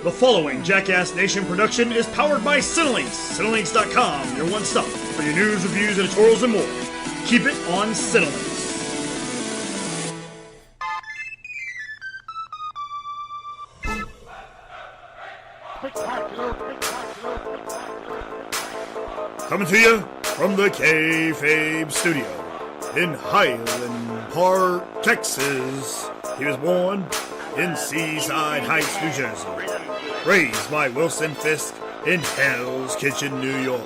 The following Jackass Nation production is powered by Cinelinx. Cinelinx.com, your one stop for your news, reviews, editorials, and more. Keep it on Cinelinx. Coming to you from the Kayfabe Studio in Highland Park, Texas. He was born in Seaside Heights, New Jersey. Raised by Wilson Fisk in Hell's Kitchen, New York.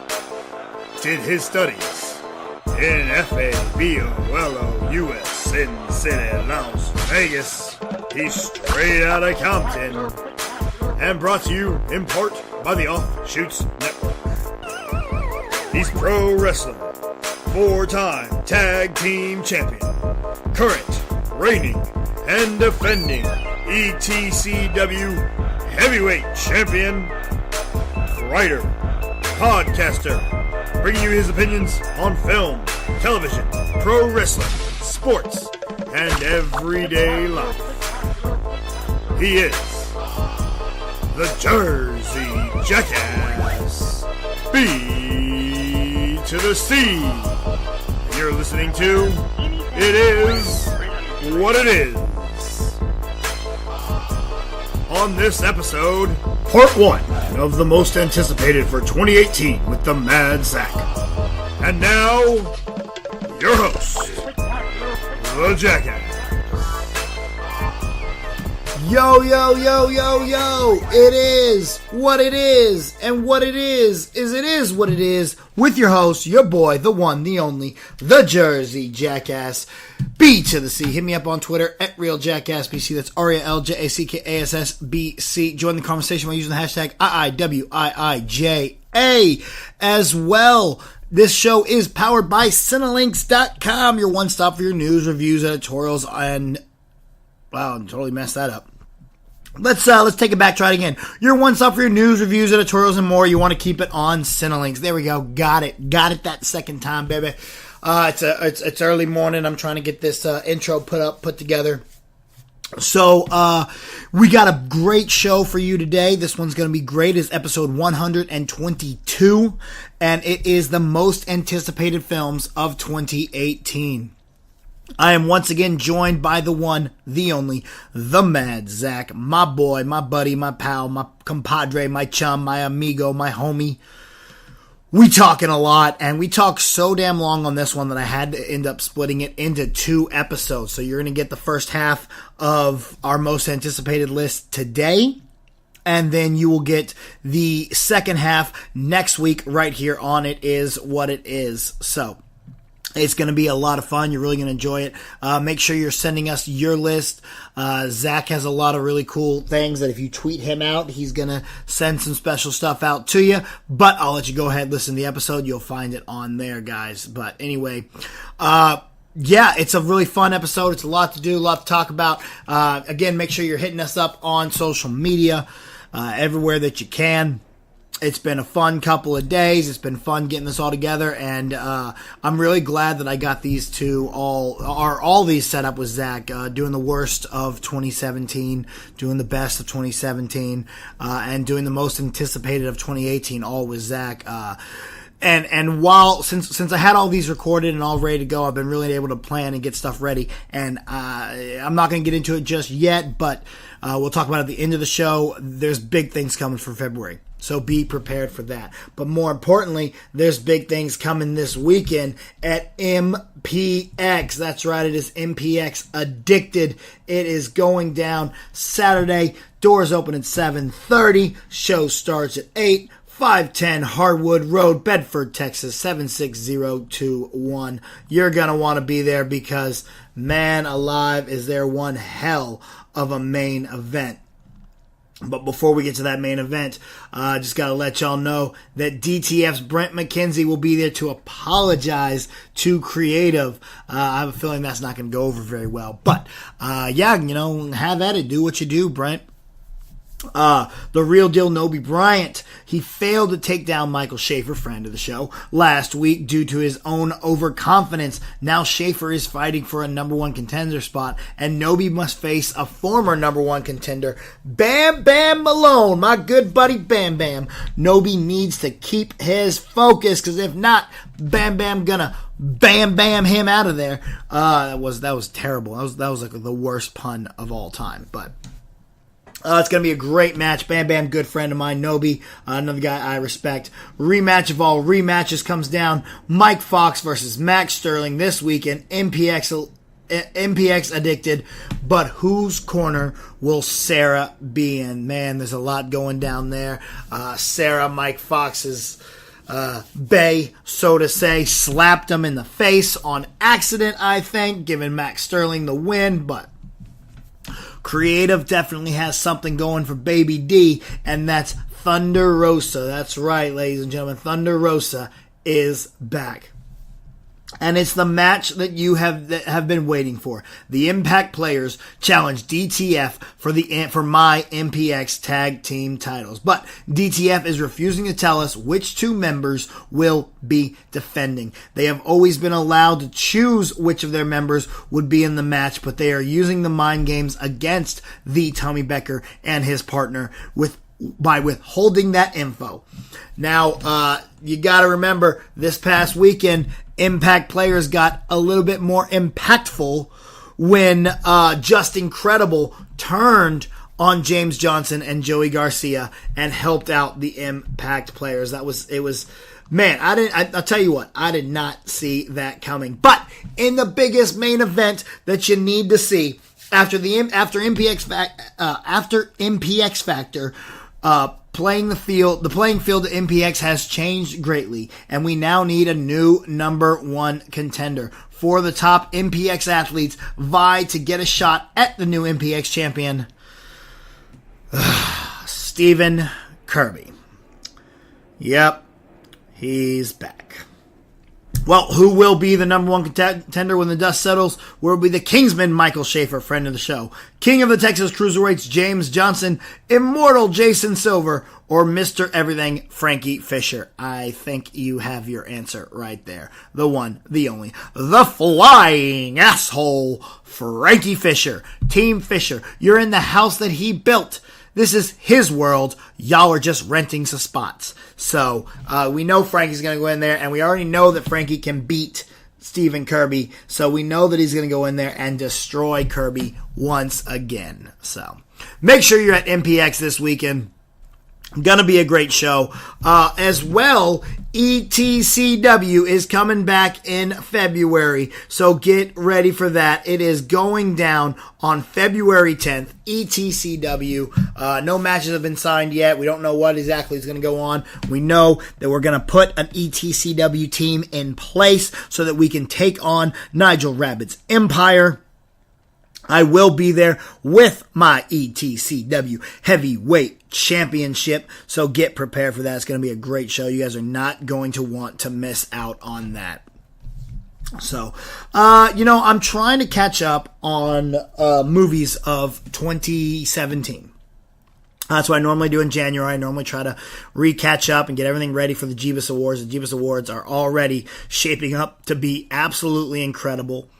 Did his studies in FABOLO US in City, Las Vegas. He's straight out of Compton. And brought to you in part by the Offshoots Network. He's pro wrestler, 4-time tag team champion, current, reigning, and defending ETCW heavyweight champion, writer, podcaster, bringing you his opinions on film, television, pro wrestling, sports, and everyday life. He is the Jersey Jackass, B to the C. You're listening to It Is What It Is. On this episode, part 1 of the most anticipated for 2018 with the Mad Zack. And now, your host, the Jackass. Yo, yo, yo, yo, yo, it is what it is, and what it is what it is, with your host, your boy, the one, the only, the Jersey Jackass, B to the C. Hit me up on Twitter, at RealJackassBC, that's RealJackassBC. Join the conversation by using the hashtag IiWiIJA as well. This show is powered by Cinelinx.com, your one stop for your news, reviews, editorials, and, wow, I totally messed that up. Let's take it back, try it again. Your one stop for your news, reviews, editorials, and more. You want to keep it on Cinelinx. There we go. Got it that second time, baby. It's early morning. I'm trying to get this intro put together. So, we got a great show for you today. This one's going to be great. It's episode 122, and it is the most anticipated films of 2018. I am once again joined by the one, the only, the Mad Zack, my boy, my buddy, my pal, my compadre, my chum, my amigo, my homie. We talking a lot, and we talk so damn long on this one that I had to end up splitting it into 2 episodes. So you're going to get the first half of our most anticipated list today, and then you will get the second half next week right here on It Is What It Is. So it's going to be a lot of fun. You're really going to enjoy it. Make sure you're sending us your list. Zach has a lot of really cool things that if you tweet him out, he's going to send some special stuff out to you. But I'll let you go ahead and listen to the episode. You'll find it on there, guys. But anyway, yeah, it's a really fun episode. It's a lot to do, a lot to talk about. Again, make sure you're hitting us up on social media, everywhere that you can. It's been a fun couple of days. It's been fun getting this all together, and I'm really glad that I got these two all these set up with Zach, doing the worst of 2017, doing the best of 2017, and doing the most anticipated of 2018, all with Zach. And while since I had all these recorded and all ready to go, I've been really able to plan and get stuff ready. And I'm not going to get into it just yet, but we'll talk about it at the end of the show. There's big things coming for February, so be prepared for that. But more importantly, there's big things coming this weekend at MPX. That's right, it is MPX Addicted. It is going down Saturday. Doors open at 7:30. Show starts at 8. 510 Hardwood Road, Bedford, Texas, 76021. You're going to want to be there because, man alive, is there one hell of a main event. But before we get to that main event, I just got to let y'all know that DTF's Brent McKenzie will be there to apologize to Creative. I have a feeling that's not going to go over very well. But, yeah, have at it. Do what you do, Brent. The real deal Nobi Bryant, he failed to take down Michael Schaefer, friend of the show, last week due to his own overconfidence. Now Schaefer is fighting for a number one contender spot, and Nobi must face a former number one contender, Bam Bam Malone, my good buddy Bam Bam. Nobi needs to keep his focus, because if not, Bam Bam gonna bam bam him out of there. That was terrible. That was like the worst pun of all time, but it's going to be a great match. Bam Bam, good friend of mine. Nobi, another guy I respect. Rematch of all rematches comes down. Mike Fox versus Max Sterling this weekend. MPX addicted. But whose corner will Sarah be in? Man, there's a lot going down there. Sarah, Mike Fox's bae, so to say, slapped him in the face on accident, I think, giving Max Sterling the win, but Creative definitely has something going for Baby D, and that's Thunder Rosa. That's right, ladies and gentlemen. Thunder Rosa is back. And it's the match that you have been waiting for. The Impact players challenge DTF for my MPX tag team titles. But DTF is refusing to tell us which two members will be defending. They have always been allowed to choose which of their members would be in the match, but they are using the mind games against the Tommy Becker and his partner by withholding that info. Now, you gotta remember, this past weekend, Impact players got a little bit more impactful when Just Incredible turned on James Johnson and Joey Garcia and helped out the Impact players. Man, I'll tell you what, I did not see that coming. But in the biggest main event that you need to see, after MPX Factor, the playing field at MPX has changed greatly, and we now need a new number one contender. For the top MPX athletes vie to get a shot at the new MPX champion, Stephen Kirby. Yep, he's back. Well, who will be the number one contender when the dust settles? Will be the Kingsman, Michael Schaefer, friend of the show, King of the Texas Cruiserweights, James Johnson, Immortal Jason Silver, or Mr. Everything, Frankie Fisher? I think you have your answer right there. The one, the only, the flying asshole, Frankie Fisher. Team Fisher, you're in the house that he built. This is his world. Y'all are just renting some spots. So, we know Frankie's going to go in there, and we already know that Frankie can beat Stephen Kirby. So, we know that he's going to go in there and destroy Kirby once again. So, make sure you're at MPX this weekend. Gonna be a great show. As well, ETCW is coming back in February, so get ready for that. It is going down on February 10th, ETCW. No matches have been signed yet. We don't know what exactly is going to go on. We know that we're going to put an ETCW team in place so that we can take on Nigel Rabbit's Empire. I will be there with my ETCW Heavyweight Championship, so get prepared for that. It's going to be a great show. You guys are not going to want to miss out on that. So, I'm trying to catch up on movies of 2017. That's what I normally do in January. I normally try to catch up and get everything ready for the Jeebus Awards. The Jeebus Awards are already shaping up to be absolutely incredible.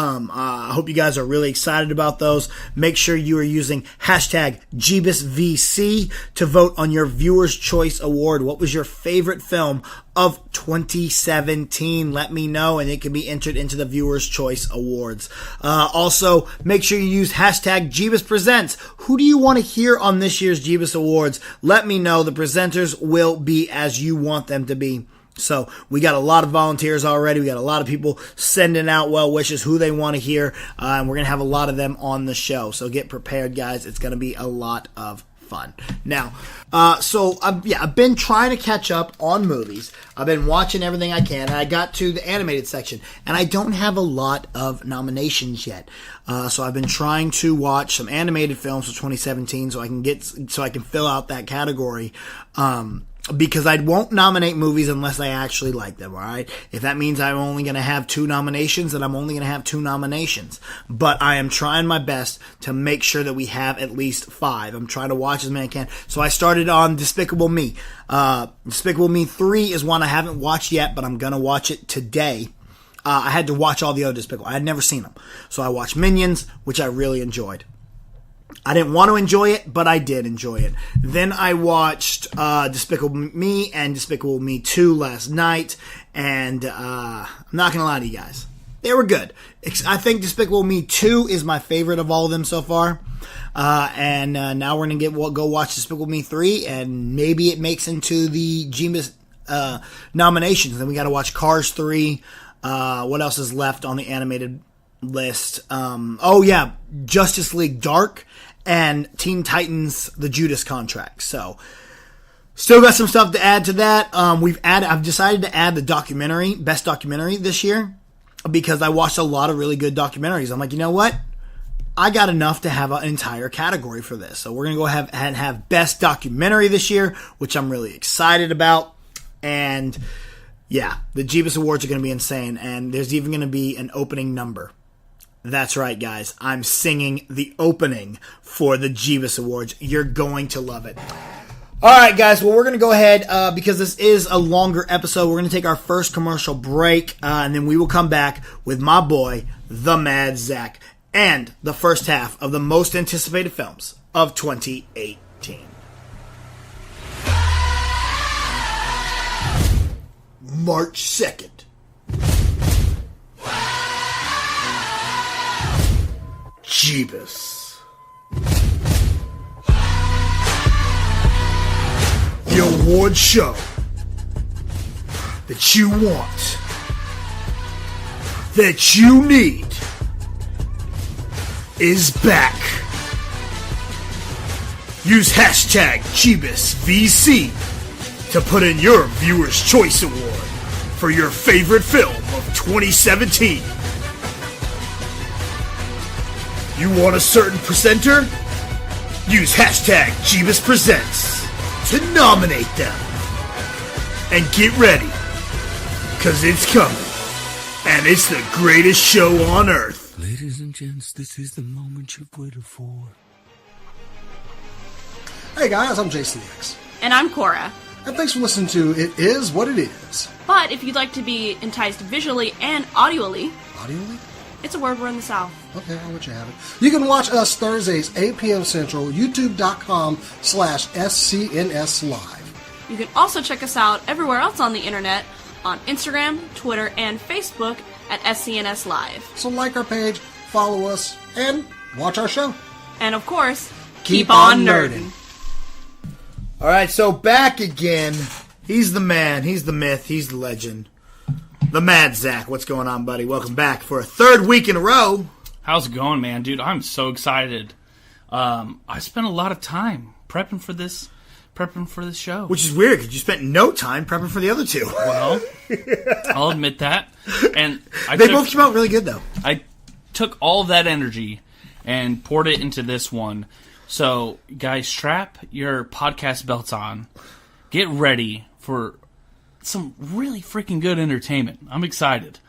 I hope you guys are really excited about those. Make sure you are using hashtag JeebusVC to vote on your Viewer's Choice Award. What was your favorite film of 2017? Let me know, and it can be entered into the Viewer's Choice Awards. Also, make sure you use hashtag JeebusPresents. Who do you want to hear on this year's Jeebus Awards? Let me know. The presenters will be as you want them to be. So we got a lot of volunteers already. We got a lot of people sending out well wishes, who they want to hear, and we're going to have a lot of them on the show. So get prepared, guys. It's going to be a lot of fun. Now, I've been trying to catch up on movies. I've been watching everything I can, and I got to the animated section, and I don't have a lot of nominations yet. So I've been trying to watch some animated films for 2017 so I can fill out that category. because I won't nominate movies unless I actually like them, all right? If that means I'm only going to have 2 nominations, then I'm only going to have 2 nominations. But I am trying my best to make sure that we have at least 5. I'm trying to watch as many as I can. So I started on Despicable Me. Despicable Me 3 is one I haven't watched yet, but I'm going to watch it today. I had to watch all the other Despicable. I had never seen them. So I watched Minions, which I really enjoyed. I didn't want to enjoy it, but I did enjoy it. Then I watched Despicable Me and Despicable Me 2 last night, and I'm not going to lie to you guys. They were good. I think Despicable Me 2 is my favorite of all of them so far. And now we're going to go watch Despicable Me 3, and maybe it makes into the Genius nominations. Then we got to watch Cars 3. What else is left on the animated list? Justice League Dark and Teen Titans The Judas Contract. So still got some stuff to add to that. I've decided to add the best documentary this year, because I watched a lot of really good documentaries. I'm like, you know what? I got enough to have an entire category for this. So we're going to go ahead and have best documentary this year, which I'm really excited about. And yeah, the Jeebus Awards are going to be insane. And there's even going to be an opening number. That's right, guys. I'm singing the opening for the Jeebus Awards. You're going to love it. All right, guys. Well, we're going to go ahead, because this is a longer episode. We're going to take our first commercial break, and then we will come back with my boy, the Mad Zack, and the first half of the most anticipated films of 2018. March 2nd. Jeebus. The award show that you want, that you need, is back. Use hashtag JeebusVC to put in your Viewer's Choice Award for your favorite film of 2017. You want a certain presenter? Use hashtag JeebusPresents to nominate them. And get ready, because it's coming. And it's the greatest show on earth. Ladies and gents, this is the moment you've waited for. Hey guys, I'm JCX. And I'm Cora. And thanks for listening to It Is What It Is. But if you'd like to be enticed visually and audioly, it's a word we're in the South. Okay, I'll let you have it. You can watch us Thursdays, 8 p.m. Central, youtube.com/SCNS Live. You can also check us out everywhere else on the internet, on Instagram, Twitter, and Facebook at SCNS Live. So like our page, follow us, and watch our show. And of course, keep on nerding. All right, so back again. He's the man, he's the myth, he's the legend. The Mad Zack. What's going on, buddy? Welcome back for a 3rd week in a row. How's it going, man? Dude, I'm so excited. I spent a lot of time prepping for this show. Which is weird, because you spent no time prepping for the other 2. Well, I'll admit that. And they both came out really good, though. I took all that energy and poured it into this one. So, guys, strap your podcast belts on. Get ready for some really freaking good entertainment. I'm excited.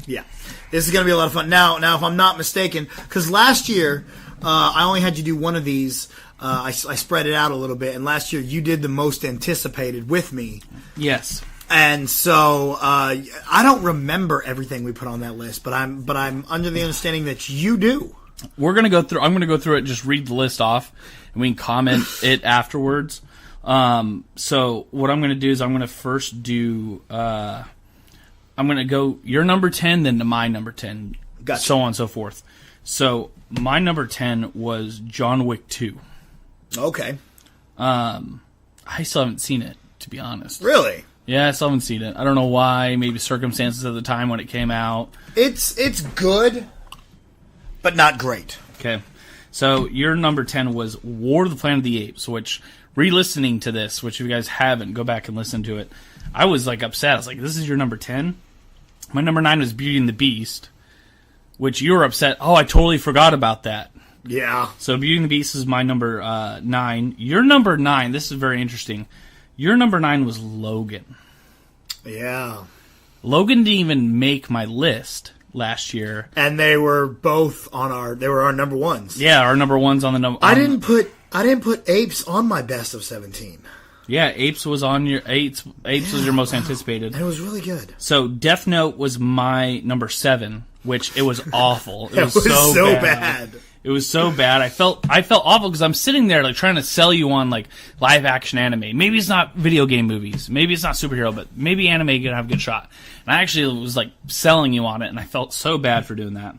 Yeah. This is going to be a lot of fun. Now, if I'm not mistaken, because last year, I only had you do one of these. I spread it out a little bit, and last year you did the most anticipated with me. Yes. And so I don't remember everything we put on that list, but I'm under the understanding that you do. I'm going to go through it, just read the list off, and we can comment it afterwards. So what I'm going to do is I'm going to first do, I'm going to go your number 10, then to my number 10, Gotcha. So on and so forth. So my number 10 was John Wick 2. Okay. I still haven't seen it, to be honest. Really? Yeah, I still haven't seen it. I don't know why. Maybe circumstances at the time when it came out. It's good, but not great. Okay. So your number 10 was War of the Planet of the Apes, which, re-listening to this, which if you guys haven't, go back and listen to it. I was like upset. I was like, this is your number 10? My number 9 was Beauty and the Beast, which you were upset. Oh, I totally forgot about that. Yeah. So Beauty and the Beast is my number 9. Your number 9, this is very interesting. Your number 9 was Logan. Yeah. Logan didn't even make my list last year. And they were both on our number ones. Yeah, our number one's on the number. I didn't put Apes on my best of 17. Yeah, Apes was on your Apes was your most anticipated. And it was really good. So Death Note was my number 7, which it was awful. It was so bad. It was so bad. I felt awful because I'm sitting there like trying to sell you on like live action anime. Maybe it's not video game movies. Maybe it's not superhero, but maybe anime can have a good shot. And I actually was like selling you on it, and I felt so bad for doing that.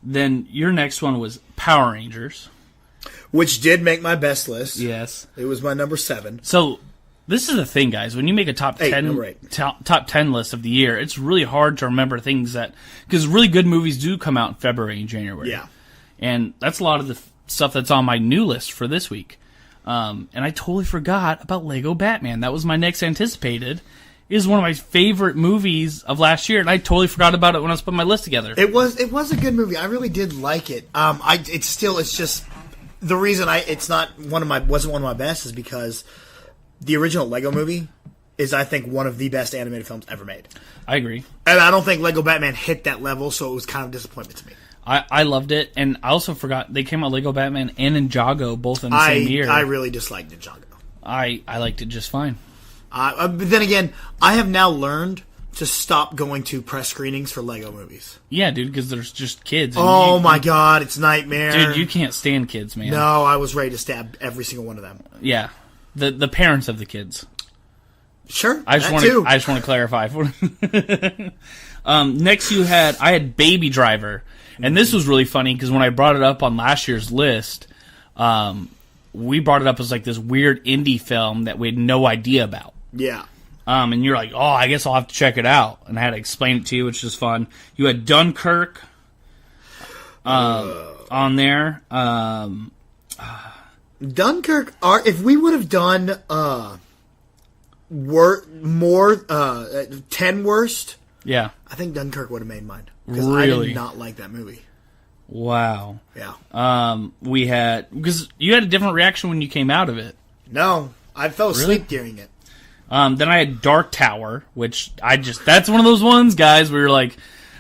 Then your next one was Power Rangers, which did make my best list. Yes, it was my number 7. So this is the thing, guys. When you make a top 10 list of the year, it's really hard to remember things because really good movies do come out in February and January. Yeah. And that's a lot of the stuff that's on my new list for this week. And I totally forgot about Lego Batman. That was my next anticipated. It is one of my favorite movies of last year, and I totally forgot about it when I was putting my list together. It was a good movie. I really did like it. It's just the reason wasn't one of my best is because the original Lego movie is, I think, one of the best animated films ever made. I agree. And I don't think Lego Batman hit that level, so it was kind of a disappointment to me. I loved it, and I also forgot they came out Lego Batman and Ninjago both in the same year. I really disliked Ninjago. I liked it just fine. But then again, I have now learned to stop going to press screenings for Lego movies. Yeah, dude, because there's just kids. Oh my god, it's nightmare. Dude, you can't stand kids, man. No, I was ready to stab every single one of them. Yeah, the parents of the kids. Sure, I just want to clarify. Next, I had Baby Driver, and this was really funny because when I brought it up on last year's list, we brought it up as like this weird indie film that we had no idea about. Yeah. And you're like, oh, I guess I'll have to check it out, and I had to explain it to you, which is fun. You had Dunkirk on there. Dunkirk. If we would have done more 10 worst, yeah, I think Dunkirk would have made mine because really? I did not like that movie. Wow. Yeah. We had because you had a different reaction when you came out of it. No, I fell asleep during it. Then I had Dark Tower, which that's one of those ones, guys, where you're like,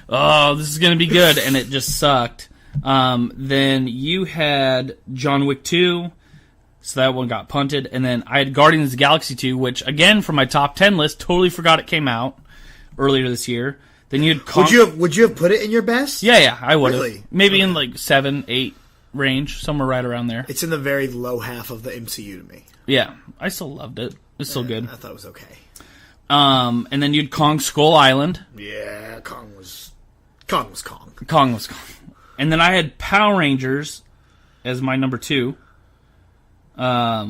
oh, this is going to be good, and it just sucked. Then you had John Wick 2, so that one got punted. And then I had Guardians of the Galaxy 2, which, again, from my top 10 list, totally forgot it came out earlier this year. Then you had Would you have put it in your best? Yeah, I would have. Really? Maybe in like 7, 8 range, somewhere right around there. It's in the very low half of the MCU to me. Yeah, I still loved it. It's still good. I thought it was okay. And then you'd Kong Skull Island. Yeah, Kong was Kong. Kong was Kong. And then I had Power Rangers as my number 2,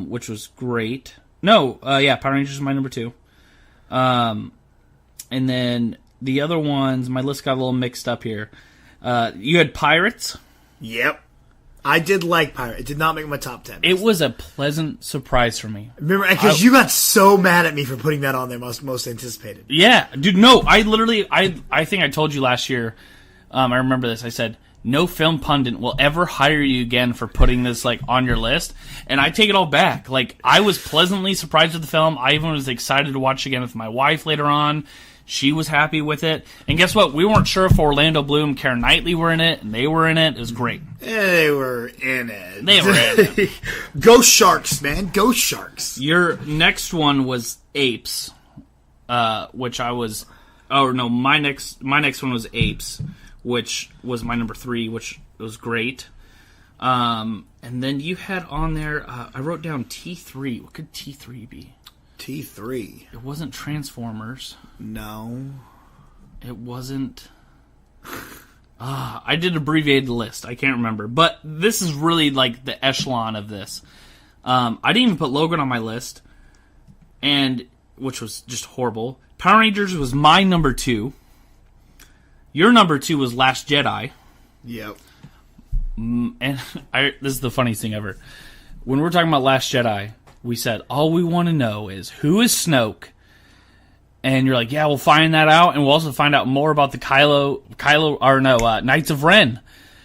which was great. No, Power Rangers is my number 2. And then the other ones, my list got a little mixed up here. You had Pirates. Yep. I did like Pirate. It did not make my top 10. It was a pleasant surprise for me. Remember, because you got so mad at me for putting that on there, most anticipated. Yeah, dude, no, I think I told you last year, I remember this, I said, no film pundit will ever hire you again for putting this, like, on your list, and I take it all back. Like, I was pleasantly surprised with the film. I even was excited to watch it again with my wife later on. She was happy with it. And guess what? We weren't sure if Orlando Bloom and Keira Knightley were in it, and they were in it. It was great. They were in it. They were in it. Go Sharks, man. Go Sharks. Your next one was Apes, which I was... Oh, no, my next one was Apes, which was my number 3, which was great. And then you had on there... I wrote down T3. What could T3 be? T3. It wasn't Transformers. No. It wasn't... I did abbreviated list. I can't remember. But this is really like the echelon of this. I didn't even put Logan on my list, which was just horrible. Power Rangers was my number 2. Your number 2 was Last Jedi. Yep. And this is the funniest thing ever. When we're talking about Last Jedi, we said, all we want to know is who is Snoke. And you're like, yeah, we'll find that out. And we'll also find out more about the Knights of Ren.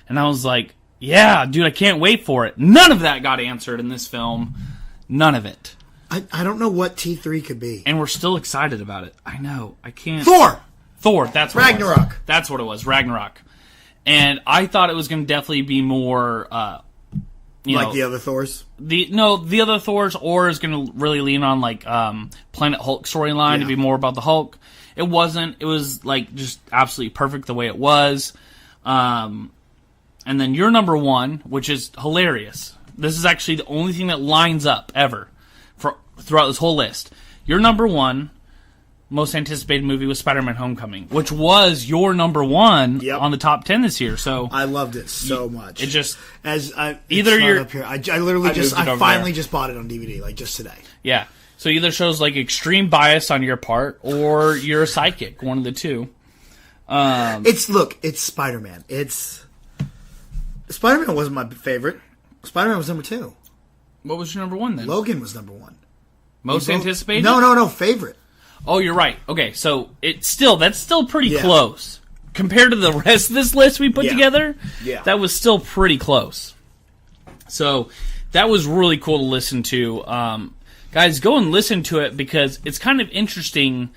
And I was like, yeah, dude, I can't wait for it. None of that got answered in this film. None of it. I don't know what T3 could be. And we're still excited about it. I know. I can't. Thor. That's what Ragnarok. It was. That's what it was. Ragnarok. And I thought it was going to definitely be more, like the other Thors? The other Thors, or is going to really lean on like Planet Hulk storyline to be more about the Hulk. It wasn't. It was like just absolutely perfect the way it was. And then your number one, which is hilarious. This is actually the only thing that lines up ever throughout this whole list. Your number one most anticipated movie was Spider-Man: Homecoming, which was your number one on the top 10 this year. So I loved it so much. It just either you're up here. I literally I finally just bought it on DVD like just today. Yeah. So either shows like extreme bias on your part, or you're a psychic. One of the two. It's Spider-Man. Spider-Man wasn't my favorite. Spider-Man was number 2. What was your number one then? Logan was number 1. Most anticipated? No, favorite. Oh, you're right. Okay, so that's still pretty close compared to the rest of this list we put together. Yeah, that was still pretty close. So that was really cool to listen to. Guys, go and listen to it because it's kind of interesting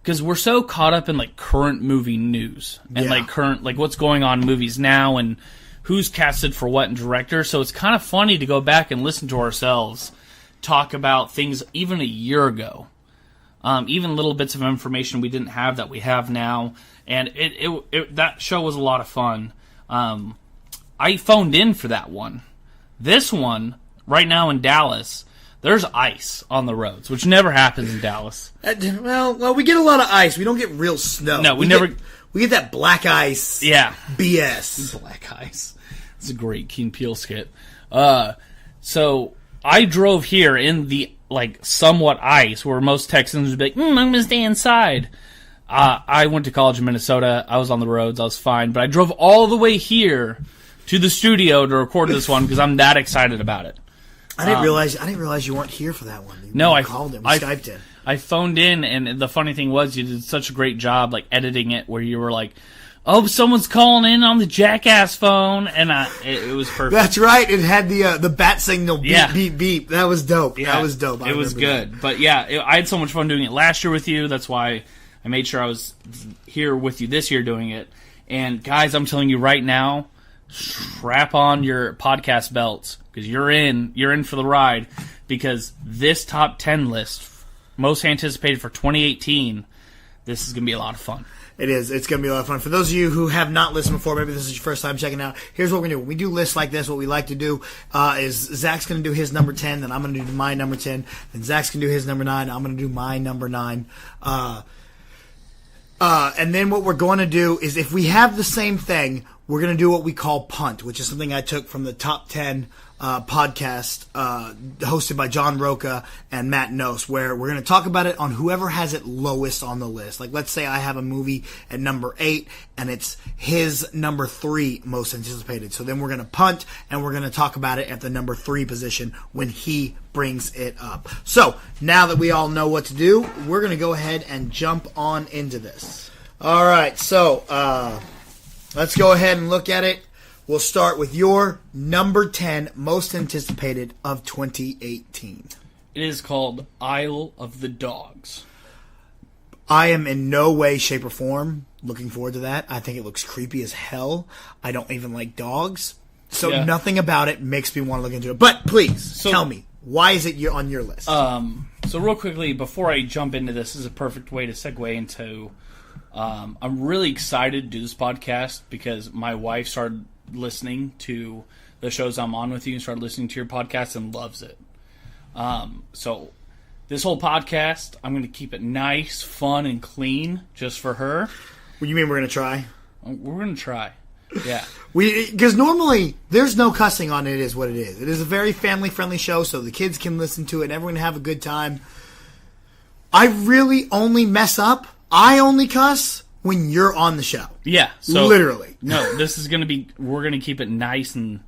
because we're so caught up in like current movie news and like what's going on in movies now and who's casted for what and director. So it's kind of funny to go back and listen to ourselves talk about things even a year ago. Even little bits of information we didn't have that we have now. And that show was a lot of fun. I phoned in for that one. This one, right now in Dallas, there's ice on the roads, which never happens in Dallas. Well, we get a lot of ice. We don't get real snow. No, we never... We get that black ice BS. Black ice. It's a great Keen Peele skit. So I drove here in the somewhat ice where most Texans would be like, I'm going to stay inside. I went to college in Minnesota. I was on the roads. I was fine. But I drove all the way here to the studio to record this one because I'm that excited about it. I didn't realize you weren't here for that one. I called him. We Skyped in. I phoned in, and the funny thing was you did such a great job editing it where you were like, oh, someone's calling in on the Jackass phone, and it was perfect. That's right. It had the bat signal beep, beep, beep. That was dope. Yeah, that was dope. It was good. That. But yeah, I had so much fun doing it last year with you. That's why I made sure I was here with you this year doing it. And guys, I'm telling you right now, strap on your podcast belts because you're in for the ride because this top 10 list, most anticipated for 2018, this is going to be a lot of fun. It is. It's going to be a lot of fun. For those of you who have not listened before, maybe this is your first time checking out, here's what we're going to do. When we do lists like this, what we like to do is Zach's going to do his number 10, then I'm going to do my number 10, then Zach's going to do his number 9, I'm going to do my number 9. And then what we're going to do is if we have the same thing, we're going to do what we call punt, which is something I took from the top 10 podcast hosted by John Roca and Matt Nose, where we're going to talk about it on whoever has it lowest on the list. Like, let's say I have a movie at number 8, and it's his number 3 most anticipated. So then we're going to punt, and we're going to talk about it at the number 3 position when he brings it up. So, now that we all know what to do, we're going to go ahead and jump on into this. All right, so let's go ahead and look at it. We'll start with your number 10 most anticipated of 2018. It is called Isle of the Dogs. I am in no way, shape, or form looking forward to that. I think it looks creepy as hell. I don't even like dogs. So nothing about it makes me want to look into it. But please, tell me, why is it on your list? So real quickly, before I jump into this is a perfect way to segue into... I'm really excited to do this podcast because my wife started listening to the shows I'm on with you and started listening to your podcast and loves it. So this whole podcast, I'm going to keep it nice, fun, and clean just for her. What do you mean we're going to try? We're going to try. Yeah. Because normally there's no cussing on It Is What It Is. It is a very family-friendly show, so the kids can listen to it and everyone can have a good time. I really only mess up. I only cuss when you're on the show. Yeah. So literally. No, this is going to be, we're going to keep it nice and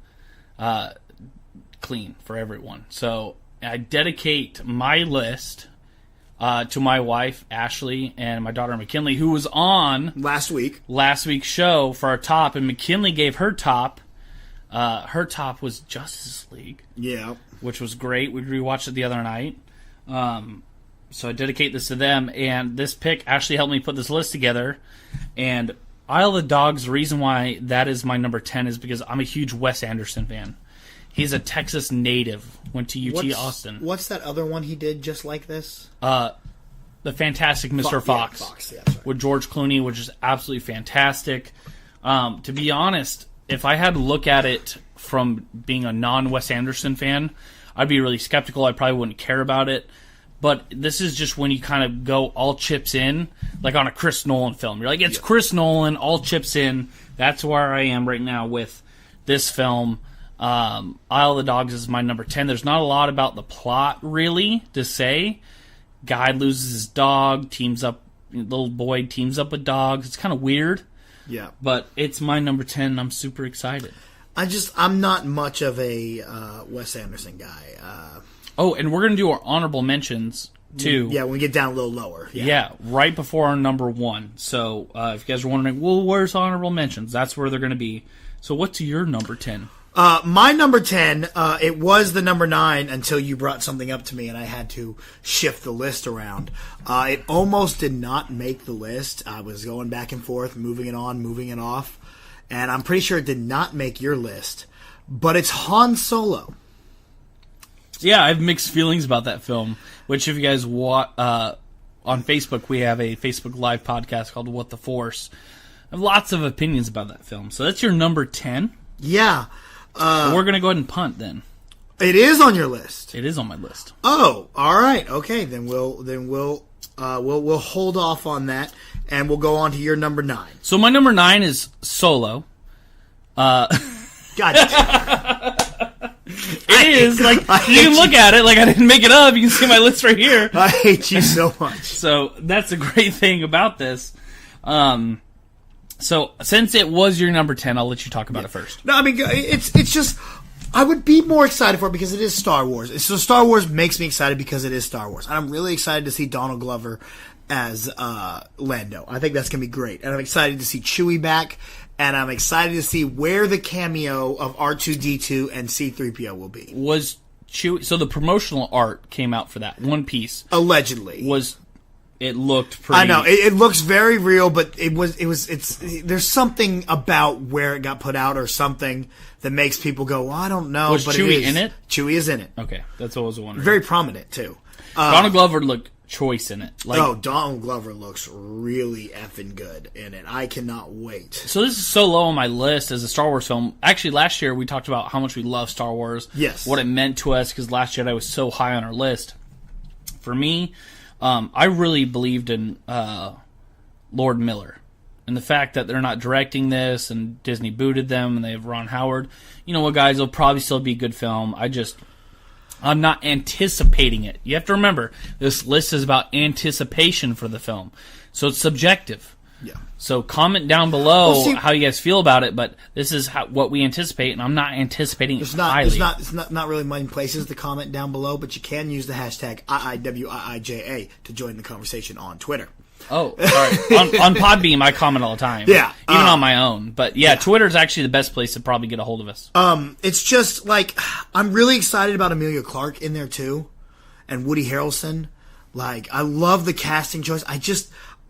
clean for everyone. So I dedicate my list to my wife, Ashley, and my daughter, McKinley, who was on last week's show for our top, and McKinley gave her top. Her top was Justice League. Yeah. Which was great. We rewatched it the other night. So I dedicate this to them, and this pick actually helped me put this list together. And Isle of the Dogs, the reason why that is my number 10 is because I'm a huge Wes Anderson fan. He's a Texas native, went to UT Austin. What's that other one he did just like this? The Fantastic Mr. Fox. Yeah, Fox, yeah, that's right. With George Clooney, which is absolutely fantastic. To be honest, if I had to look at it from being a non-Wes Anderson fan, I'd be really skeptical. I probably wouldn't care about it. But this is just when you kind of go all chips in, like on a Chris Nolan film. You're like, it's Chris Nolan, all chips in. That's where I am right now with this film. Isle of the Dogs is my number 10. There's not a lot about the plot, really, to say. Guy loses his dog, little boy teams up with dogs. It's kind of weird. Yeah. But it's my number 10, and I'm super excited. I'm not much of a Wes Anderson guy. And we're going to do our honorable mentions, too. Yeah, when we get down a little lower. Yeah, right before our number 1. So if you guys are wondering, well, where's honorable mentions? That's where they're going to be. So what's your number 10? My number 10, it was the number 9 until you brought something up to me and I had to shift the list around. It almost did not make the list. I was going back and forth, moving it on, moving it off. And I'm pretty sure it did not make your list. But it's Han Solo. Yeah, I have mixed feelings about that film, which if you guys on Facebook, we have a Facebook Live podcast called What the Force. I have lots of opinions about that film. So that's your number 10? Yeah. We're going to go ahead and punt then. It is on your list. It is on my list. Oh, all right. Okay, then we'll hold off on that and we'll go on to your number 9. So my number 9 is Solo. God. It is like you can look at it like I didn't make it up. You can see my list right here. I hate you so much. So that's a great thing about this. So since it was your number 10, I'll let you talk about it first. No, I mean it's just I would be more excited for it because it is Star Wars. So Star Wars makes me excited because it is Star Wars. And I'm really excited to see Donald Glover as Lando. I think that's going to be great. And I'm excited to see Chewie back. And I'm excited to see where the cameo of R2-D2 and C-3PO will be. Was Chewie... So the promotional art came out for that. One piece. Allegedly. It looked pretty... I know. It looks very real, but there's something about where it got put out or something that makes people go, well, I don't know. Was but Chewie it is. in it? Chewie is in it. Okay. That's what I was wondering. Very prominent, too. Donald Glover looked choice in it. Donald Glover looks really effing good in it. I cannot wait. So this is so low on my list as a Star Wars film. Actually, last year we talked about how much we love Star Wars. Yes. What it meant to us, because Last Jedi was so high on our list. For me, I really believed in Lord Miller. And the fact that they're not directing this and Disney booted them and they have Ron Howard. You know what, guys? It'll probably still be a good film. I'm not anticipating it. You have to remember, this list is about anticipation for the film. So it's subjective. Yeah. So comment down below how you guys feel about it, but this is what we anticipate, and I'm not anticipating it highly. It's not really many places to comment down below, but you can use the hashtag IiWiIJA to join the conversation on Twitter. Oh, sorry. on Podbeam, I comment all the time. Yeah. Even on my own. But yeah, Twitter's actually the best place to probably get a hold of us. It's just, like, I'm really excited about Emilia Clarke in there, too. And Woody Harrelson. Like, I love the casting choice.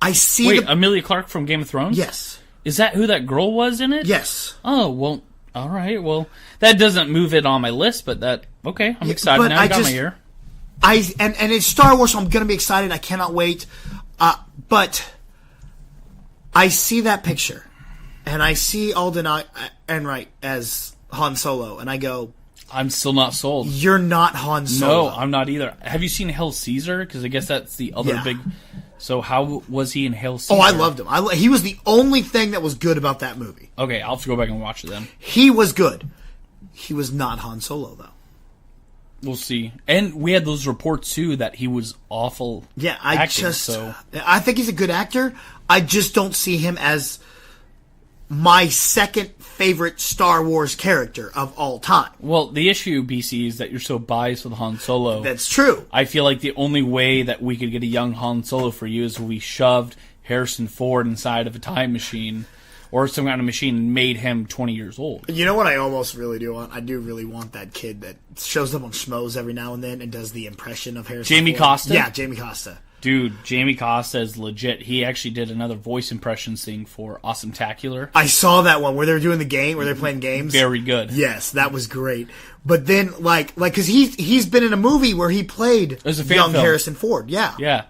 I see Wait, Emilia Clarke from Game of Thrones? Yes. Is that who that girl was in it? Yes. Oh, well, all right. Well, that doesn't move it on my list, but okay, I'm excited now. I got my ear. And it's Star Wars, so I'm going to be excited. I cannot wait. But I see that picture, and I see Alden Ehrenreich as Han Solo, and I go, I'm still not sold. You're not Han Solo. No, I'm not either. Have you seen Hail Caesar? Because I guess that's the other big... So how was he in Hail Caesar? Oh, I loved him. He was the only thing that was good about that movie. Okay, I'll have to go back and watch it then. He was good. He was not Han Solo, though. We'll see. And we had those reports, too, that he was awful acting, I think he's a good actor. I just don't see him as my second favorite Star Wars character of all time. Well, the issue, BC, is that you're so biased with Han Solo. That's true. I feel like the only way that we could get a young Han Solo for you is if we shoved Harrison Ford inside of a time machine or some kind of machine made him 20 years old. You know what I almost really do want? I do really want that kid that shows up on Schmoes every now and then and does the impression of Harrison Jamie Ford. Costa? Yeah, Jamie Costa. Dude, Jamie Costa is legit. He actually did another voice impression thing for Awesome-tacular. I saw that one where they were doing the game, where they're playing games. Very good. Yes, that was great. But then, because he's been in a movie where he played was a fan young film. Harrison Ford. Yeah. Yeah.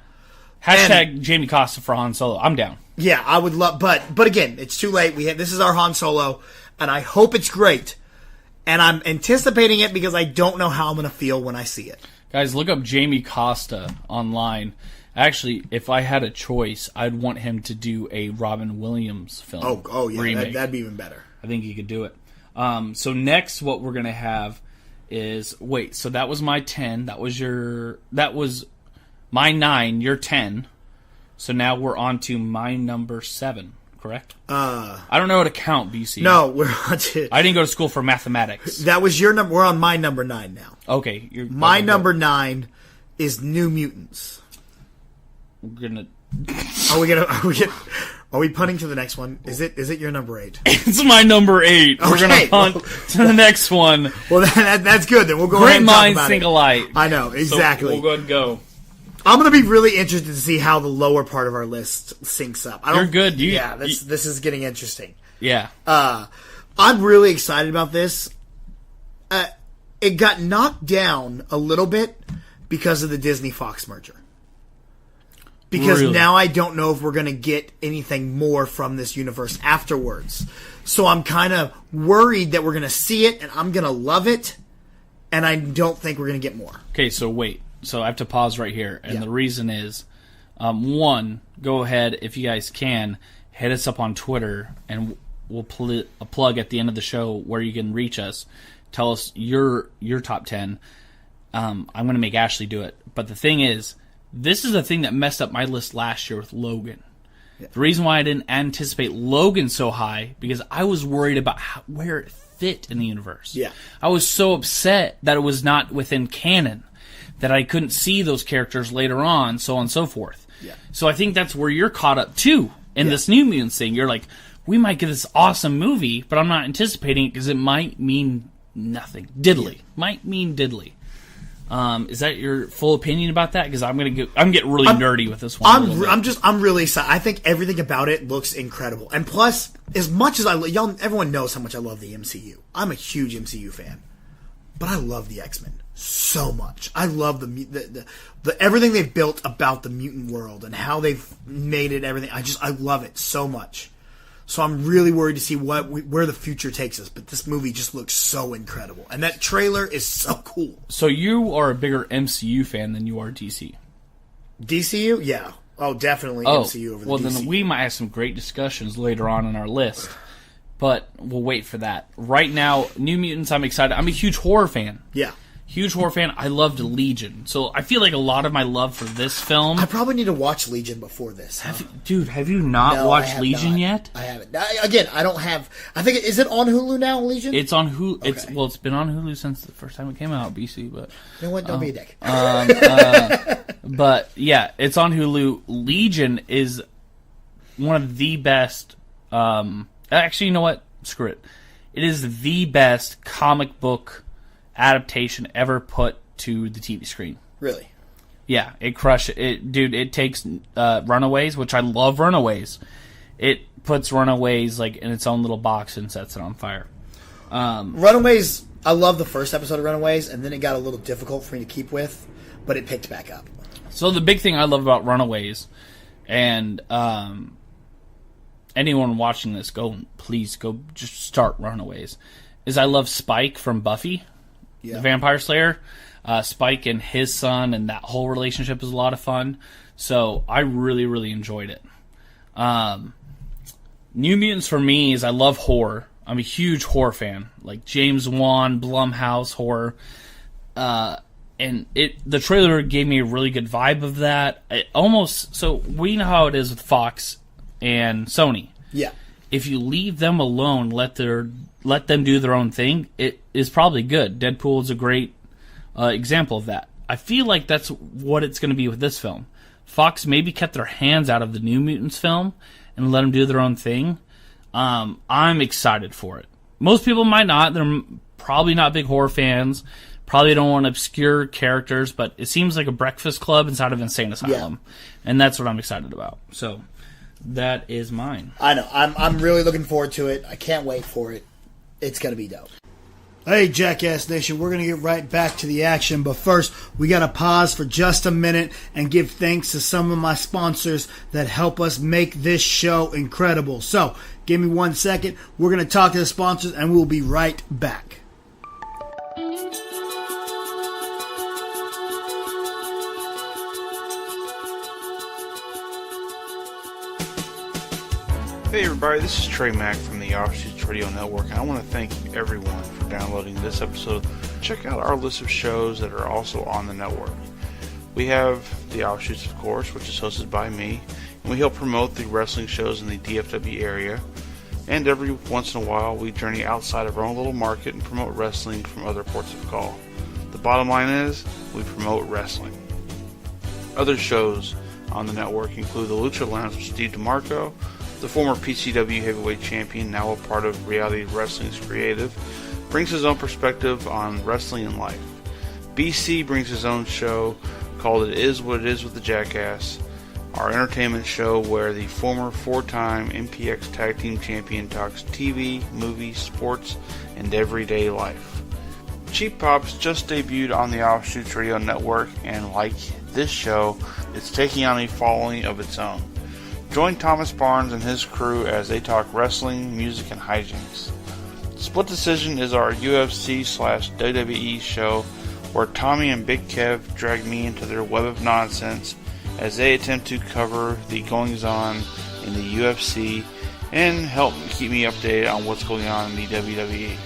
Hashtag Jamie Costa for Han Solo. I'm down. Yeah, I would love, but again, it's too late. This is our Han Solo, and I hope it's great. And I'm anticipating it because I don't know how I'm going to feel when I see it. Guys, look up Jamie Costa online. Actually, if I had a choice, I'd want him to do a Robin Williams film. Oh yeah, remake. that'd be even better. I think he could do it. So next, what we're gonna have is so that was my 10. That was my 9. Your 10. So now we're on to my number 7. Correct? I don't know how to count, BC. No, we're on to. I didn't go to school for mathematics. That was your number. We're on my number 9 now. Okay, my number 9 is New Mutants. We're gonna. Are we punting to the next one? Is it your number 8? It's my number 8. We're gonna punt to the next one. Well, that's good. Then we'll go ahead and talk minds about think it. alike. I know exactly. So we'll go ahead and go. I'm gonna be really interested to see how the lower part of our list syncs up. You're good. This is getting interesting. Yeah. I'm really excited about this. It got knocked down a little bit because of the Disney-Fox merger. Because now I don't know if we're going to get anything more from this universe afterwards. So I'm kind of worried that we're going to see it and I'm going to love it, and I don't think we're going to get more. Okay, so wait. So I have to pause right here, and the reason is, one, go ahead, if you guys can, hit us up on Twitter, and we'll a plug at the end of the show where you can reach us. Tell us your top 10. I'm going to make Ashley do it. But the thing is, this is the thing that messed up my list last year with Logan. Yeah. The reason why I didn't anticipate Logan so high, because I was worried about where it fit in the universe. Yeah. I was so upset that it was not within canon, that I couldn't see those characters later on, so on and so forth. Yeah. So I think that's where you're caught up too in this New Mutants thing. You're like, we might get this awesome movie, but I'm not anticipating it because it might mean nothing. Diddly. Yeah. Might mean diddly. Is that your full opinion about that? Because I'm getting really nerdy with this one. I'm really excited. I think everything about it looks incredible. And plus, as much as everyone knows how much I love the MCU. I'm a huge MCU fan, but I love the X-Men so much. I love the everything they've built about the mutant world and how they've made it. Everything. I love it so much. So I'm really worried to see where the future takes us. But this movie just looks so incredible. And that trailer is so cool. So you are a bigger MCU fan than you are DC? DCU? Yeah. Oh, definitely MCU over the DC. Well, then we might have some great discussions later on in our list. But we'll wait for that. Right now, New Mutants, I'm excited. I'm a huge horror fan. Yeah. Huge horror fan. I loved Legion. So I feel like a lot of my love for this film... I probably need to watch Legion before this. Have you not watched Legion yet? I haven't. I don't have... I think... Is it on Hulu now, Legion? It's on Hulu. Okay. It's been on Hulu since the first time it came out, BC, but... You know what? Don't be a dick. But, yeah, it's on Hulu. Legion is one of the best... actually, you know what? Screw it. It is the best comic book adaptation ever put to the TV screen. Really? Yeah, it crushed it. Dude, it takes Runaways, which I love Runaways. It puts Runaways like in its own little box and sets it on fire. Runaways, I love the first episode of Runaways, and then it got a little difficult for me to keep with, but it picked back up. So the big thing I love about Runaways, and anyone watching this, please go just start Runaways, is I love Spike from Buffy. Yeah. The Vampire Slayer, Spike and his son, and that whole relationship is a lot of fun. So I really, really enjoyed it. New Mutants for me is I love horror. I'm a huge horror fan, like James Wan, Blumhouse horror, and the trailer gave me a really good vibe of that. So we know how it is with Fox and Sony. Yeah. If you leave them alone, let them do their own thing, it is probably good. Deadpool is a great example of that. I feel like that's what it's going to be with this film. Fox maybe kept their hands out of the New Mutants film and let them do their own thing. I'm excited for it. Most people might not. They're probably not big horror fans. Probably don't want obscure characters, but it seems like a breakfast club inside of Insane Asylum. Yeah. And that's what I'm excited about. So that is mine. I know. I'm really looking forward to it. I can't wait for it. It's going to be dope. Hey, Jackass Nation, we're going to get right back to the action, but first, we got to pause for just a minute and give thanks to some of my sponsors that help us make this show incredible. So, give me 1 second. We're going to talk to the sponsors, and we'll be right back. Hey everybody, this is Trey Mack from the Offshoots Radio Network, and I want to thank everyone for downloading this episode. Check out our list of shows that are also on the network. We have the Offshoots, of course, which is hosted by me, and we help promote the wrestling shows in the DFW area. And every once in a while, we journey outside of our own little market and promote wrestling from other ports of call. The bottom line is, we promote wrestling. Other shows on the network include the Lucha Lounge with Steve DeMarco, the former PCW heavyweight champion, now a part of Reality Wrestling's creative, brings his own perspective on wrestling and life. BC brings his own show called It Is What It Is with the Jackass, our entertainment show where the former 4-time MPX Tag Team Champion talks TV, movies, sports, and everyday life. Cheap Pops just debuted on the Offshoots Radio Network, and like this show, it's taking on a following of its own. Join Thomas Barnes and his crew as they talk wrestling, music, and hijinks. Split Decision is our UFC/WWE show where Tommy and Big Kev drag me into their web of nonsense as they attempt to cover the goings-on in the UFC and help keep me updated on what's going on in the WWE.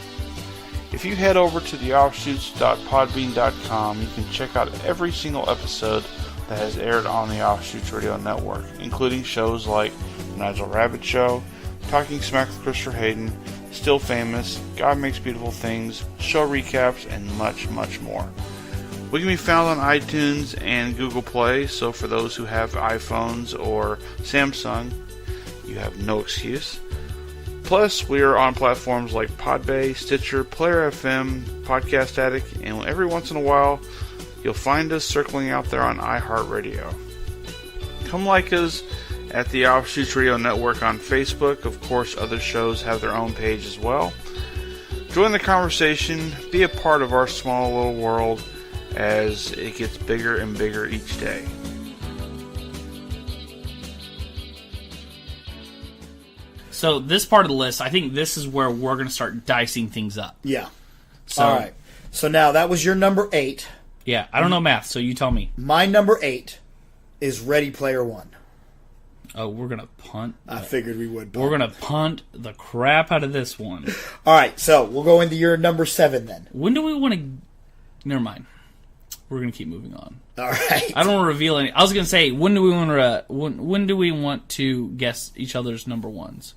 If you head over to theoffshoots.podbean.com, you can check out every single episode that has aired on the Offshoots Radio Network, including shows like Nigel Rabbit Show, Talking Smack with Christopher Hayden, Still Famous, God Makes Beautiful Things, show recaps, and much, much more. We can be found on iTunes and Google Play, so for those who have iPhones or Samsung, you have no excuse. Plus, we are on platforms like Podbay, Stitcher, Player FM, Podcast Addict, and every once in a while, you'll find us circling out there on iHeartRadio. Come like us at the Offshoots Radio Network on Facebook. Of course, other shows have their own page as well. Join the conversation. Be a part of our small little world as it gets bigger and bigger each day. So this part of the list, I think this is where we're going to start dicing things up. Yeah. So, all right. So now that was your number 8. Yeah, I don't know math, so you tell me. My number 8 is Ready Player One. Oh, we're going to punt. I figured we would. We're going to punt the crap out of this one. All right, so we'll go into your number 7 then. When do we want to... Never mind. We're going to keep moving on. All right. I don't want to reveal any... I was going to say, when do we want to guess each other's number ones?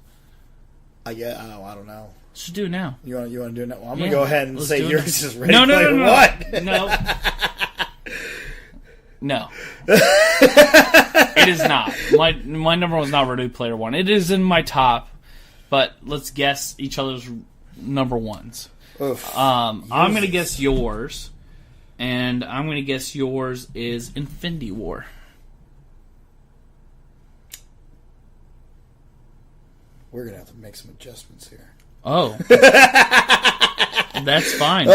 I don't know. Let's just do it now. You want to do it now? Well, I'm going to go ahead and say yours is Ready No. Player One. No. It is not. My number one is not Ready Player One. It is in my top, but let's guess each other's number ones. Oof. I'm going to guess yours, and I'm going to guess yours is Infinity War. We're going to have to make some adjustments here. Oh. That's fine.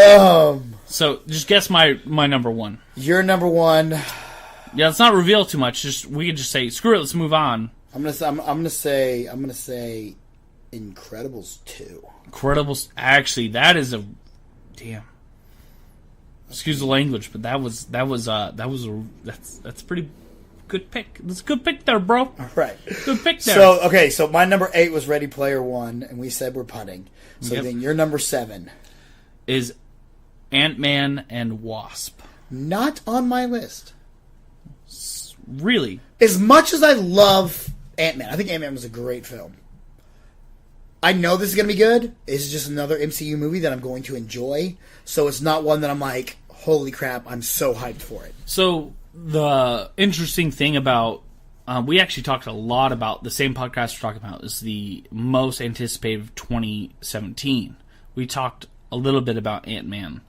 So just guess my number one. Your number one. Yeah, let's not reveal too much. We could just say, screw it, let's move on. I'm gonna say Incredibles 2. Incredibles, actually, that is a damn. Excuse the language, but that's pretty good pick. That's a good pick there, bro. All right. Good pick there. So my number 8 was Ready Player One, and we said we're punting. So then your number 7 is Ant-Man and Wasp. Not on my list. Really? As much as I love Ant-Man, I think Ant-Man was a great film. I know this is going to be good. It's just another MCU movie that I'm going to enjoy. So it's not one that I'm like, holy crap, I'm so hyped for it. So the interesting thing about we actually talked a lot about, the same podcast we're talking about is the most anticipated of 2017. We talked a little bit about Ant-Man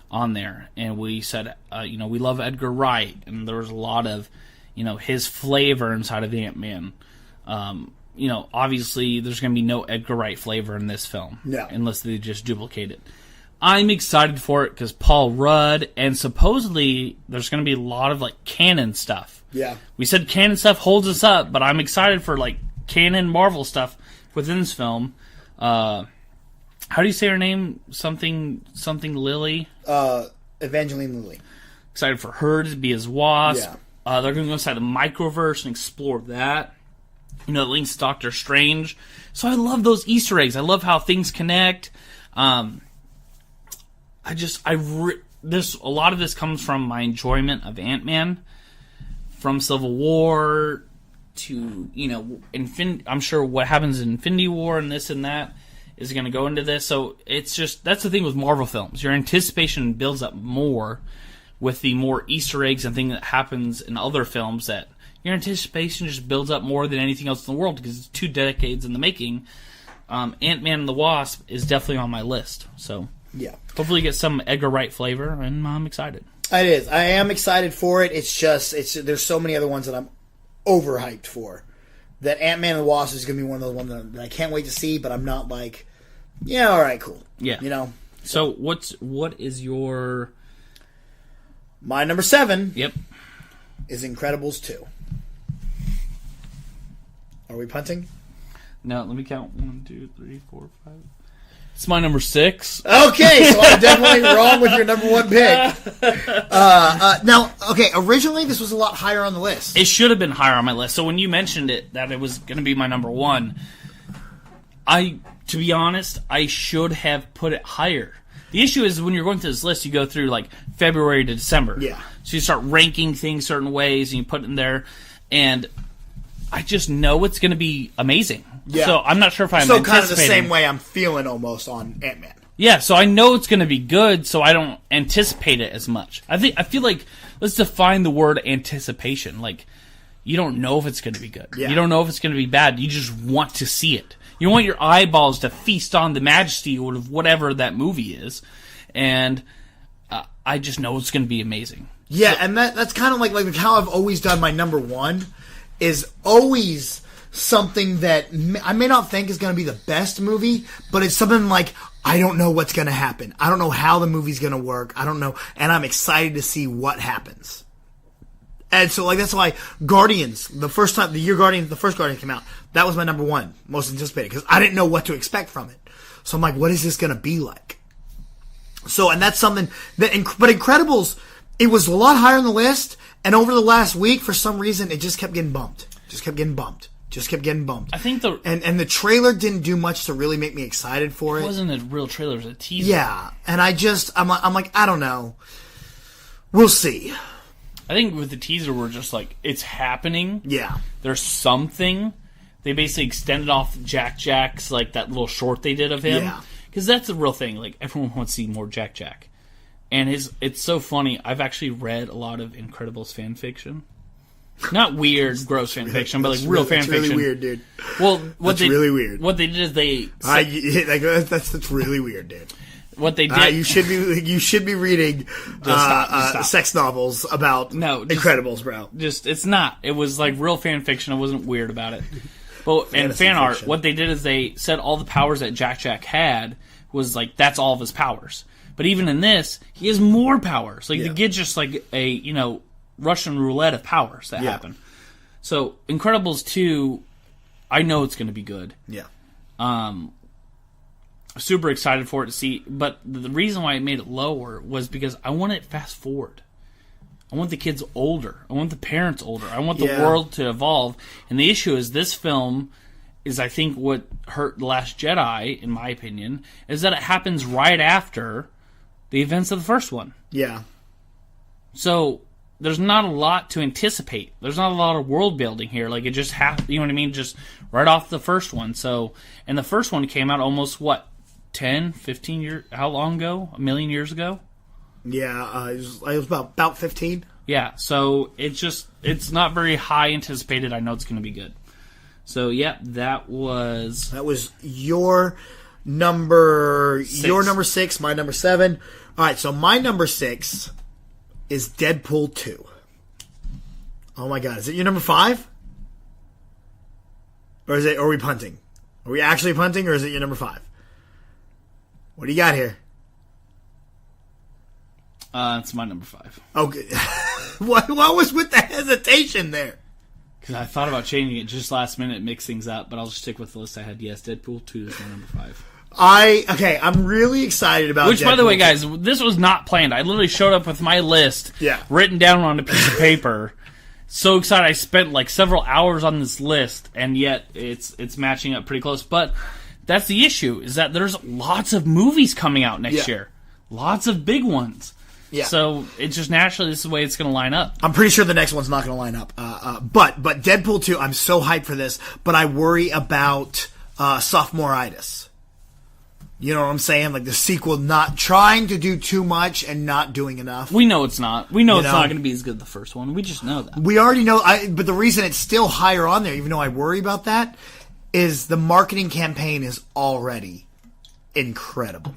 on there, and we said, we love Edgar Wright, and there was a lot of, his flavor inside of Ant-Man. Obviously there's going to be no Edgar Wright flavor in this film. No. Unless they just duplicate it. I'm excited for it because Paul Rudd, and supposedly there's going to be a lot of canon stuff. Yeah. We said canon stuff holds us up, but I'm excited for canon Marvel stuff within this film. How do you say her name? Something Lily? Evangeline Lilly. Excited for her to be as Wasp. Yeah. They're going to go inside the microverse and explore that. It links to Doctor Strange. So I love those Easter eggs. I love how things connect. A lot of this comes from my enjoyment of Ant-Man, from Civil War to I'm sure what happens in Infinity War and this and that is going to go into this. So it's just, that's the thing with Marvel films. Your anticipation builds up more with the more Easter eggs and thing that happens in other films, that your anticipation just builds up more than anything else in the world because it's 2 decades in the making. Ant-Man and the Wasp is definitely on my list. So yeah, hopefully get some Edgar Wright flavor, and I'm excited. It is. I am excited for it. It's just, there's so many other ones that I'm overhyped for. That Ant-Man and the Wasp is going to be one of those ones that I can't wait to see, but I'm not yeah, all right, cool. Yeah. So what is your... My number 7 Yep. is Incredibles 2. Are we punting? No, let me count. 1, 2, 3, 4, 5. It's my number 6. Okay, so I'm definitely wrong with your number 1 pick. Now, okay, originally this was a lot higher on the list. It should have been higher on my list. So when you mentioned it, that it was going to be my number 1, to be honest, I should have put it higher. The issue is when you're going through this list, you go through February to December. Yeah. So you start ranking things certain ways, and you put it in there, and I just know it's going to be amazing. Yeah. So I'm not sure if I'm so kind of the anticipating. same way I'm feeling almost on Ant-Man. Yeah, so I know it's going to be good, so I don't anticipate it as much. I feel like, let's define the word anticipation. You don't know if it's going to be good. Yeah. You don't know if it's going to be bad. You just want to see it. You want your eyeballs to feast on the majesty of whatever that movie is, and I just know it's going to be amazing. Yeah, and that's kind of like how I've always done my number 1 is always something that I may not think is going to be the best movie, but it's something I don't know what's going to happen. I don't know how the movie's going to work. I don't know, and I'm excited to see what happens. And so that's why Guardians, the first Guardians came out, that was my number 1 most anticipated because I didn't know what to expect from it. So I'm like, what is this going to be like? So, and that's something that, but Incredibles, it was a lot higher on the list, and over the last week, for some reason, it just kept getting bumped. Just kept getting bumped. I think and the trailer didn't do much to really make me excited for it. It wasn't a real trailer, it was a teaser. Yeah, and I'm like, I don't know. We'll see. I think with the teaser, we're just it's happening. Yeah. There's something. They basically extended off Jack's, that little short they did of him. Yeah. Because that's the real thing. Everyone wants to see more Jack. And it's so funny. I've actually read a lot of Incredibles fan fiction. Not weird, gross fan fiction, but real fan fiction. That's really weird, dude. Well, really weird. What they did is they... that's really weird, dude. What they did... You should be reading stop. sex novels about Incredibles, bro. It's not. It was real fan fiction. I wasn't weird about it. But in fan art, what they did is they said all the powers that Jack had was that's all of his powers. But even in this, he has more powers. They get just a Russian roulette of powers that happen. So Incredibles 2, I know it's going to be good. Yeah. Super excited for it to see. But the reason why I made it lower was because I want it fast forward. I want the kids older. I want the parents older. I want the world to evolve. And the issue is this film is, I think, what hurt The Last Jedi, in my opinion, is that it happens right after the events of the first one. Yeah. So there's not a lot to anticipate. There's not a lot of world building here. It just you know what I mean? Just right off the first one. So, and the first one came out almost, 10, 15 years, how long ago? A million years ago? Yeah, it was about 15. Yeah, so it's not very high anticipated. I know it's going to be good. So yeah, that was your number 6. Your number 6, my number 7. All right, so my number 6 is Deadpool 2. Oh my god, is it your number 5? Or are we punting? Are we actually punting, or is it your number 5? What do you got here? It's my number 5. Okay. What was with the hesitation there? Because I thought about changing it just last minute, mix things up, but I'll just stick with the list I had. Yes, Deadpool 2 is my number 5. I'm really excited about Which, Deadpool by the way, 2. guys, this was not planned. I literally showed up with my list written down on a piece of paper. So excited. I spent like several hours on this list, and yet it's matching up pretty close. But that's the issue, is that there's lots of movies coming out next year. Lots of big ones. Yeah. So it's just naturally this is the way it's going to line up. I'm pretty sure the next one's not going to line up. But Deadpool 2, I'm so hyped for this, but I worry about sophomore-itis. You know what I'm saying? Like the sequel not trying to do too much and not doing enough. We know it's not. We know it's not going to be as good as the first one. We just know that. We already know. But the reason it's still higher on there, even though I worry about that, is the marketing campaign is already incredible.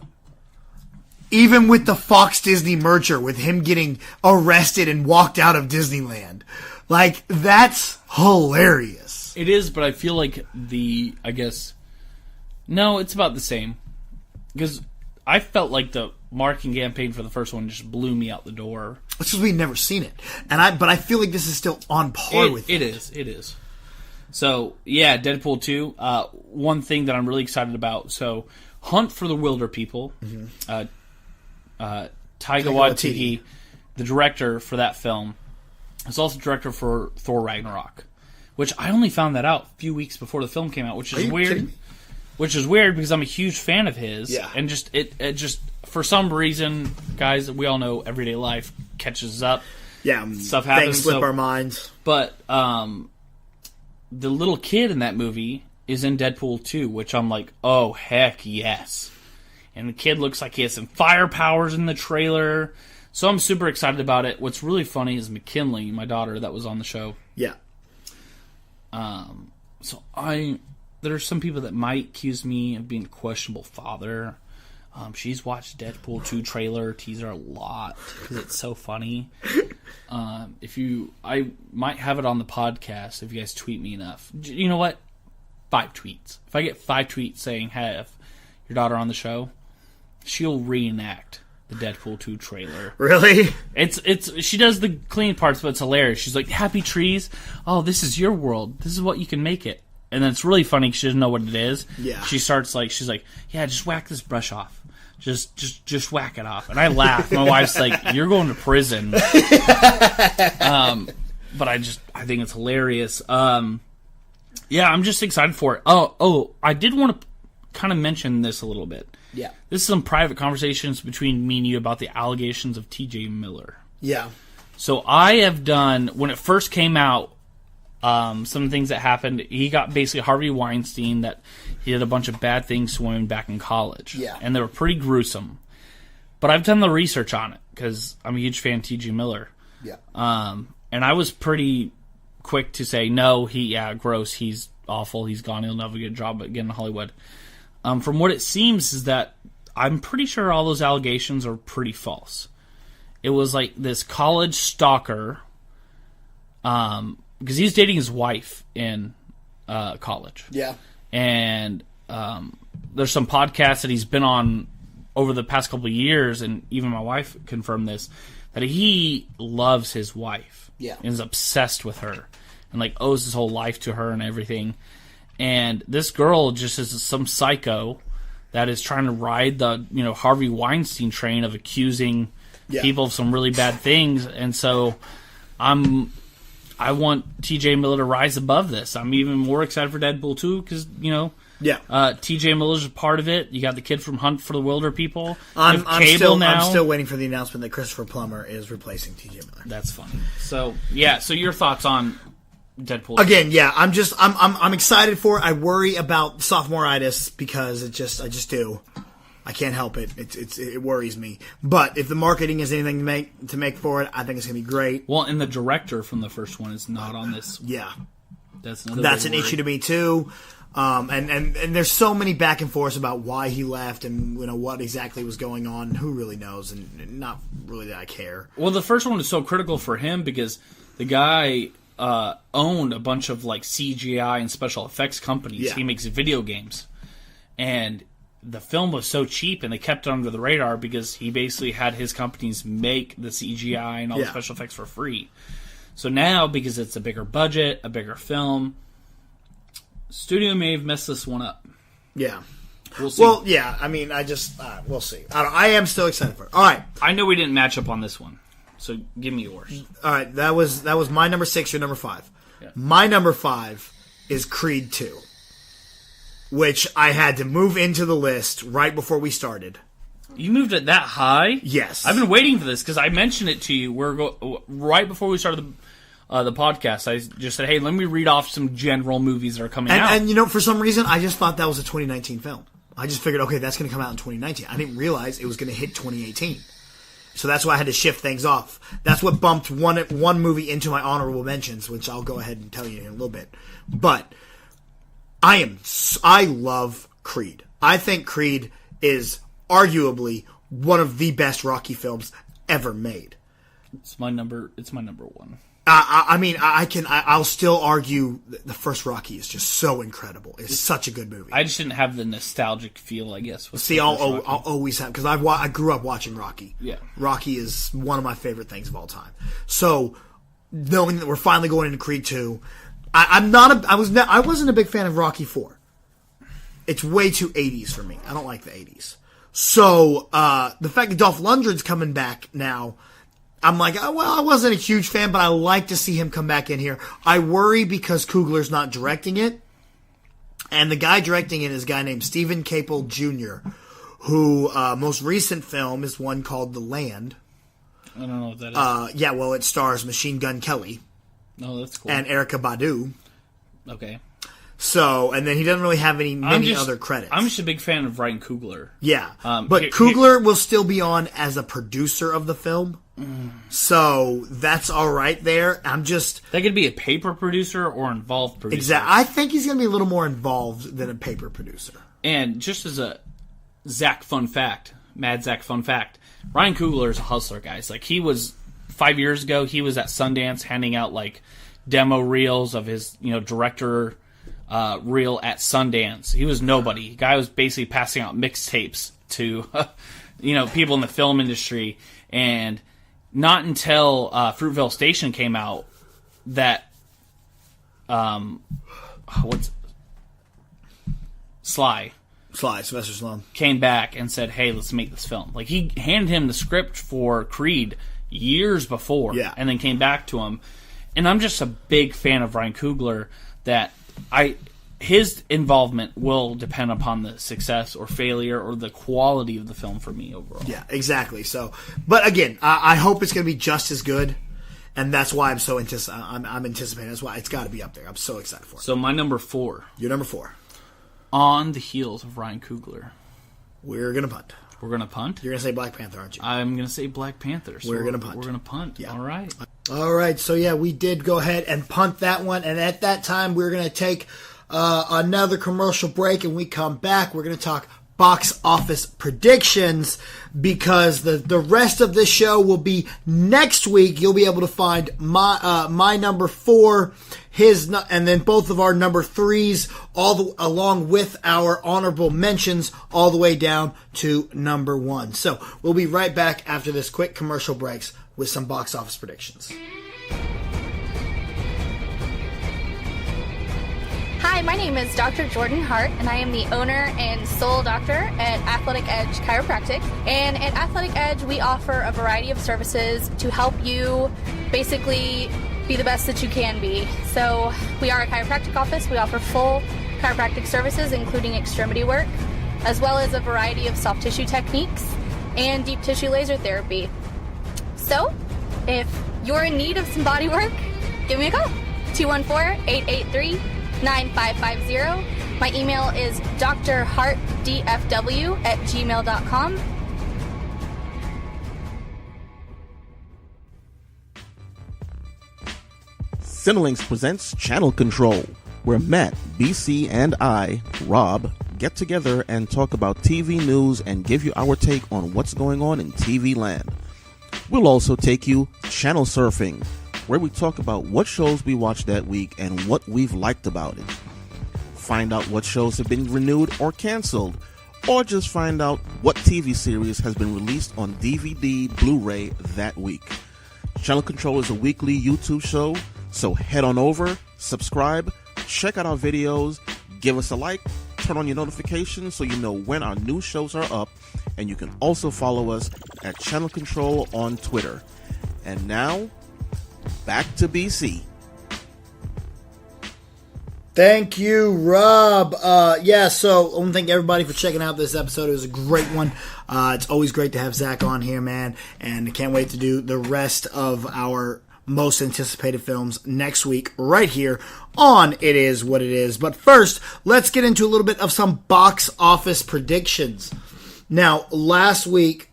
Even with the Fox Disney merger, with him getting arrested and walked out of Disneyland. Like, that's hilarious. It is, but I feel like no, it's about the same. Because I felt like the marketing campaign for the first one just blew me out the door. It's because we've never seen it. But I feel like this is still on par with it. It is. So, yeah, Deadpool 2. One thing that I'm really excited about. So, Hunt for the Wilder People. Taika Waititi, the director for that film, is also director for Thor Ragnarok. Which I only found that out a few weeks before the film came out, which is weird. Kidding? Which is weird because I'm a huge fan of his. Yeah. And just it just for some reason, guys, we all know everyday life catches up. Yeah. Stuff happens. Things slip our minds. But the little kid in that movie is in Deadpool 2, which I'm like, oh heck yes. And the kid looks like he has some fire powers in the trailer. So I'm super excited about it. What's really funny is McKinley, my daughter that was on the show. Yeah. There are some people that might accuse me of being a questionable father. She's watched Deadpool 2 trailer teaser a lot because it's so funny. I might have it on the podcast if you guys tweet me enough. You know what? 5 tweets. If I get 5 tweets saying have your daughter on the show, she'll reenact the Deadpool 2 trailer. Really? It's she does the clean parts, but it's hilarious. She's like, happy trees. Oh, this is your world. This is what you can make it. And then it's really funny because she doesn't know what it is. Yeah. She's like, yeah, just whack this brush off. Just whack it off. And I laugh. My wife's like, you're going to prison. But I think it's hilarious. Yeah, I'm just excited for it. Oh, I did want to kind of mention this a little bit. Yeah. This is some private conversations between me and you about the allegations of T.J. Miller. Yeah. So I have done, when it first came out, some things that happened. He got basically Harvey Weinstein, that he did a bunch of bad things to women back in college. Yeah. And they were pretty gruesome. But I've done the research on it because I'm a huge fan of T.J. Miller. Yeah. And I was pretty quick to say, no, gross, he's awful, he's gone, he'll never get a job again in Hollywood. From what it seems is that I'm pretty sure all those allegations are pretty false. It was like this college stalker, because he's dating his wife in college. Yeah. And there's some podcasts that he's been on over the past couple of years, and even my wife confirmed this, that he loves his wife. Yeah. And is obsessed with her. And like owes his whole life to her and everything. And this girl just is some psycho that is trying to ride the Harvey Weinstein train of accusing people of some really bad things. And so I want T.J. Miller to rise above this. I'm even more excited for Deadpool 2 because, T.J. Miller's a part of it. You got the kid from Hunt for the Wilder People. I'm still waiting for the announcement that Christopher Plummer is replacing T.J. Miller. That's funny. So your thoughts on Deadpool? Again, yeah, I'm excited for it. I worry about sophomore-itis because I just do. I can't help it. It worries me. But if the marketing is anything to make for it, I think it's going to be great. Well, and the director from the first one is not on this. Yeah. That's an issue to me, too. And there's so many back and forths about why he left and what exactly was going on. Who really knows? And not really that I care. Well, the first one is so critical for him because the guy owned a bunch of like CGI and special effects companies. Yeah. He makes video games, and the film was so cheap, and they kept it under the radar because he basically had his companies make the CGI and all the special effects for free. So now, because it's a bigger budget, a bigger film, studio may have messed this one up. Yeah. We'll see. Well, yeah. I mean, we'll see. I am still excited for it. All right. I know we didn't match up on this one, so give me yours. All right. That was my number 6. Your number 5. Yeah. My number 5 is Creed 2, which I had to move into the list right before we started. You moved it that high? Yes. I've been waiting for this because I mentioned it to you. Right before we started the podcast, I just said, hey, let me read off some general movies that are coming out. And, for some reason, I just thought that was a 2019 film. I just figured, okay, that's going to come out in 2019. I didn't realize it was going to hit 2018. So that's why I had to shift things off. That's what bumped one movie into my honorable mentions, which I'll go ahead and tell you in a little bit. But I love Creed. I think Creed is arguably one of the best Rocky films ever made. It's my number 1. I'll still argue the first Rocky is just so incredible. It's such a good movie. I just didn't have the nostalgic feel, I guess. I'll always have, because I grew up watching Rocky. Yeah. Rocky is one of my favorite things of all time. So, knowing that we're finally going into Creed 2, I wasn't a big fan of Rocky 4. It's way too 80s for me. I don't like the 80s. So, the fact that Dolph Lundgren's coming back now, I'm like, I wasn't a huge fan, but I like to see him come back in here. I worry because Coogler's not directing it. And the guy directing it is a guy named Stephen Capel Jr., who, most recent film is one called The Land. I don't know what that is. It stars Machine Gun Kelly. Oh, that's cool. And Erykah Badu. Okay. So, and then he doesn't really have many other credits. I'm just a big fan of Ryan Coogler. Yeah. But Coogler will still be on as a producer of the film. So, that's alright there. That could be a paper producer or involved producer. Exactly. I think he's going to be a little more involved than a paper producer. And just as a Zack fun fact, Mad Zack fun fact, Ryan Coogler is a hustler, guys. Like, he was, 5 years ago, he was at Sundance handing out, like, demo reels of his, director reel at Sundance. He was nobody. The guy was basically passing out mixtapes to, people in the film industry. And not until Fruitvale Station came out that, Sylvester Stallone came back and said, hey, let's make this film. Like, he handed him the script for Creed years before, and then came back to him. And I'm just a big fan of Ryan Coogler, that his involvement will depend upon the success or failure or the quality of the film for me overall. Yeah, exactly. So, but again, I hope it's going to be just as good, and that's why I'm so I'm anticipating. That's why it's got to be up there. I'm so excited for it. So my number 4. Your number 4. On the heels of Ryan Coogler. We're going to punt. We're going to punt? You're going to say Black Panther, aren't you? I'm going to say Black Panther. So we're going to punt. We're going to punt. Yeah. All right. All right. So, yeah, we did go ahead and punt that one. And at that time, we're going to take another commercial break. And we come back. We're going to talk box office predictions, because the rest of this show will be next week. You'll be able to find my number 4, and then both of our number 3s, along with our honorable mentions, all the way down to number 1. So we'll be right back after this quick commercial breaks with some box office predictions. Hi, my name is Dr. Jordan Hart, and I am the owner and sole doctor at Athletic Edge Chiropractic. And at Athletic Edge, we offer a variety of services to help you basically be the best that you can be. So we are a chiropractic office. We offer full chiropractic services, including extremity work, as well as a variety of soft tissue techniques and deep tissue laser therapy. So if you're in need of some body work, give me a call. 214-883-5600. 9550. My email is drhartdfw@gmail.com. Cinelinx presents Channel Control, where Matt, BC, and I, Rob, get together and talk about TV news and give you our take on what's going on in TV land. We'll also take you channel surfing, where we talk about what shows we watched that week and what we've liked about it. Find out what shows have been renewed or canceled, or just find out what TV series has been released on DVD, Blu-ray that week. Channel Control is a weekly YouTube show, so head on over, subscribe, check out our videos, give us a like, turn on your notifications so you know when our new shows are up, and you can also follow us at Channel Control on Twitter. And now, back to BC. Thank you, Rob. So I want to thank everybody for checking out this episode. It was a great one. It's always great to have Zach on here, man, and I can't wait to do the rest of our most anticipated films next week right here on It Is What It Is. But first, let's get into a little bit of some box office predictions. Now, last week,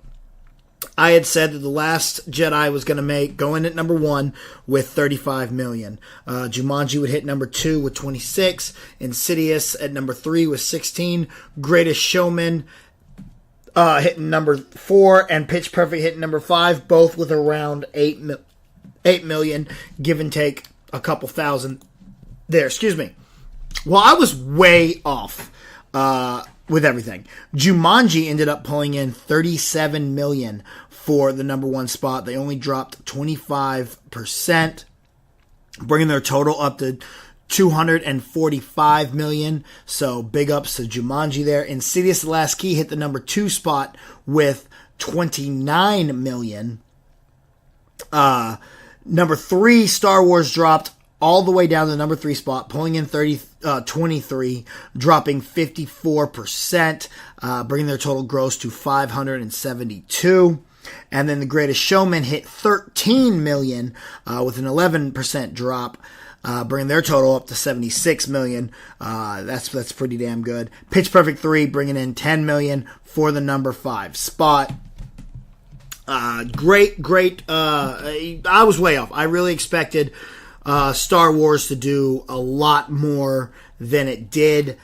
I had said that The Last Jedi was going to go in at number 1 with 35 million. Jumanji would hit number 2 with 26. Insidious at number 3 with 16. Greatest Showman hitting number 4. And Pitch Perfect hitting number 5, both with around 8 million, give and take a couple thousand there. Excuse me. Well, I was way off with everything. Jumanji ended up pulling in 37 million for the number 1 spot. They only dropped 25%, bringing their total up to 245 million. So big ups to Jumanji there. Insidious: The Last Key hit the number 2 spot with 29 million. Number 3, Star Wars, dropped all the way down to the number 3 spot, pulling in 23, dropping 54%, bringing their total gross to 572. And then The Greatest Showman hit 13 million with an 11% drop, bringing their total up to 76 million. That's pretty damn good. Pitch Perfect 3 bringing in 10 million for the number 5 spot. Great. I was way off. I really expected Star Wars to do a lot more than it did.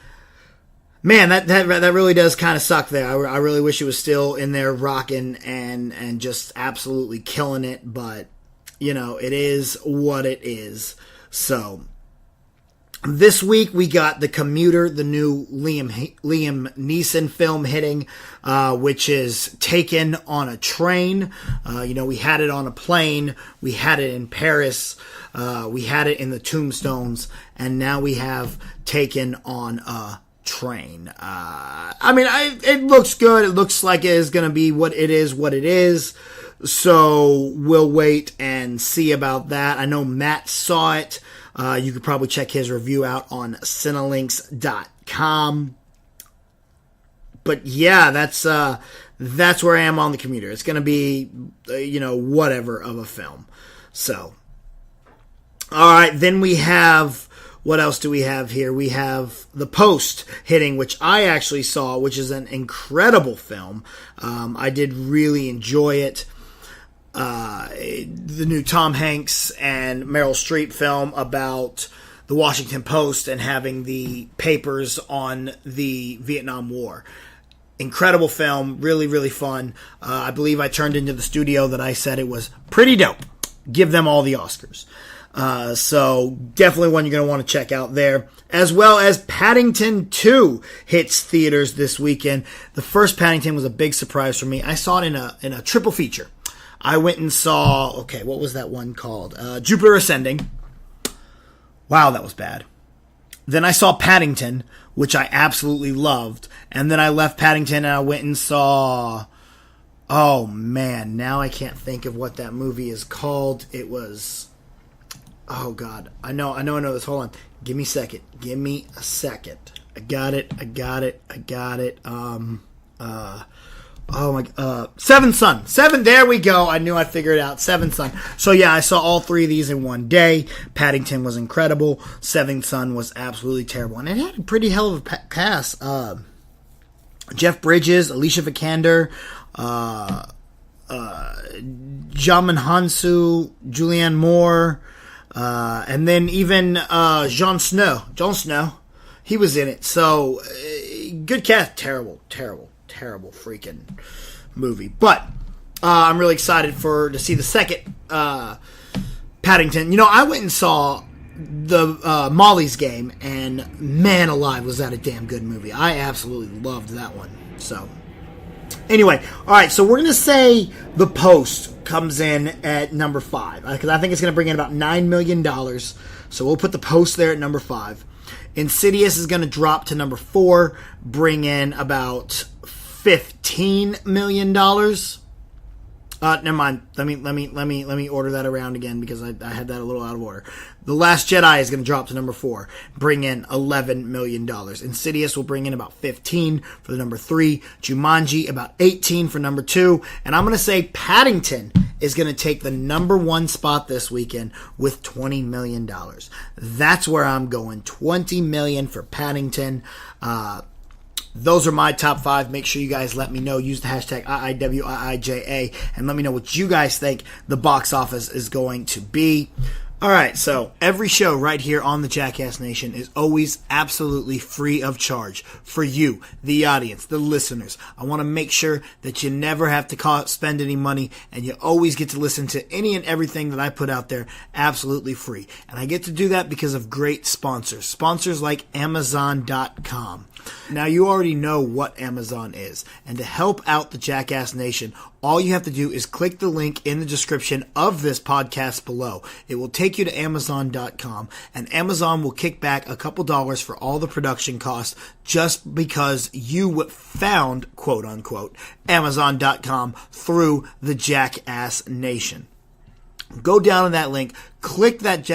Man, that really does kind of suck there. I really wish it was still in there rocking and just absolutely killing it. But, it is what it is. So, this week we got The Commuter, the new Liam Neeson film hitting, which is Taken on a Train. We had it on a plane, we had it in Paris, we had it in the Tombstones, and now we have Taken on a Train. It looks good. It looks like it is going to be what it is. So we'll wait and see about that. I know Matt saw it. You could probably check his review out on Cinelinx.com. But yeah, that's where I am on The Commuter. It's going to be, whatever of a film. So, all right, then we have, what else do we have here? We have The Post hitting, which I actually saw, which is an incredible film. I did really enjoy it. The new Tom Hanks and Meryl Streep film about the Washington Post and having the papers on the Vietnam War. Incredible film, really, really fun. I believe I turned into the studio that I said it was pretty dope. Give them all the Oscars. So definitely one you're going to want to check out there. As well as Paddington 2 hits theaters this weekend. The first Paddington was a big surprise for me. I saw it in a triple feature. I went and saw, what was that one called? Jupiter Ascending. Wow, that was bad. Then I saw Paddington, which I absolutely loved. And then I left Paddington and I went and saw, oh man, now I can't think of what that movie is called. It was, oh God, I know this. Hold on. Give me a second. I got it. Oh my, Seventh Son. There we go. I knew I'd figure it out. Seventh Son. So yeah, I saw all three of these in one day. Paddington was incredible. Seventh Son was absolutely terrible. And it had a pretty hell of a cast. Jeff Bridges, Alicia Vikander, Jamin Hansu, Julianne Moore, and then even Jon Snow. He was in it. So, good cast. Terrible freaking movie. But I'm really excited to see the second Paddington. You know, I went and saw the Molly's Game, and man alive, was that a damn good movie. I absolutely loved that one. So, anyway, all right, so we're going to say The Post comes in at number 5, because I think it's going to bring in about $9 million. So we'll put The Post there at number 5. Insidious is going to drop to number 4, bring in about $15 million. Never mind. Let me order that around again, because I had that a little out of order. The Last Jedi is going to drop to number 4, bring in $11 million. Insidious will bring in about 15 for the number 3. Jumanji about 18 for number 2. And I'm going to say Paddington is going to take the number 1 spot this weekend with $20 million. That's where I'm going. $20 million for Paddington. Those are my top 5. Make sure you guys let me know. Use the hashtag IiWiIJA and let me know what you guys think the box office is going to be. All right, so every show right here on the Jackass Nation is always absolutely free of charge for you, the audience, the listeners. I want to make sure that you never have to spend any money, and you always get to listen to any and everything that I put out there absolutely free. And I get to do that because of great sponsors. Sponsors like Amazon.com. Now, you already know what Amazon is, and to help out the Jackass Nation, all you have to do is click the link in the description of this podcast below. It will take you to Amazon.com, and Amazon will kick back a couple dollars for all the production costs just because you found, quote unquote, Amazon.com through the Jackass Nation. Go down to that link, click that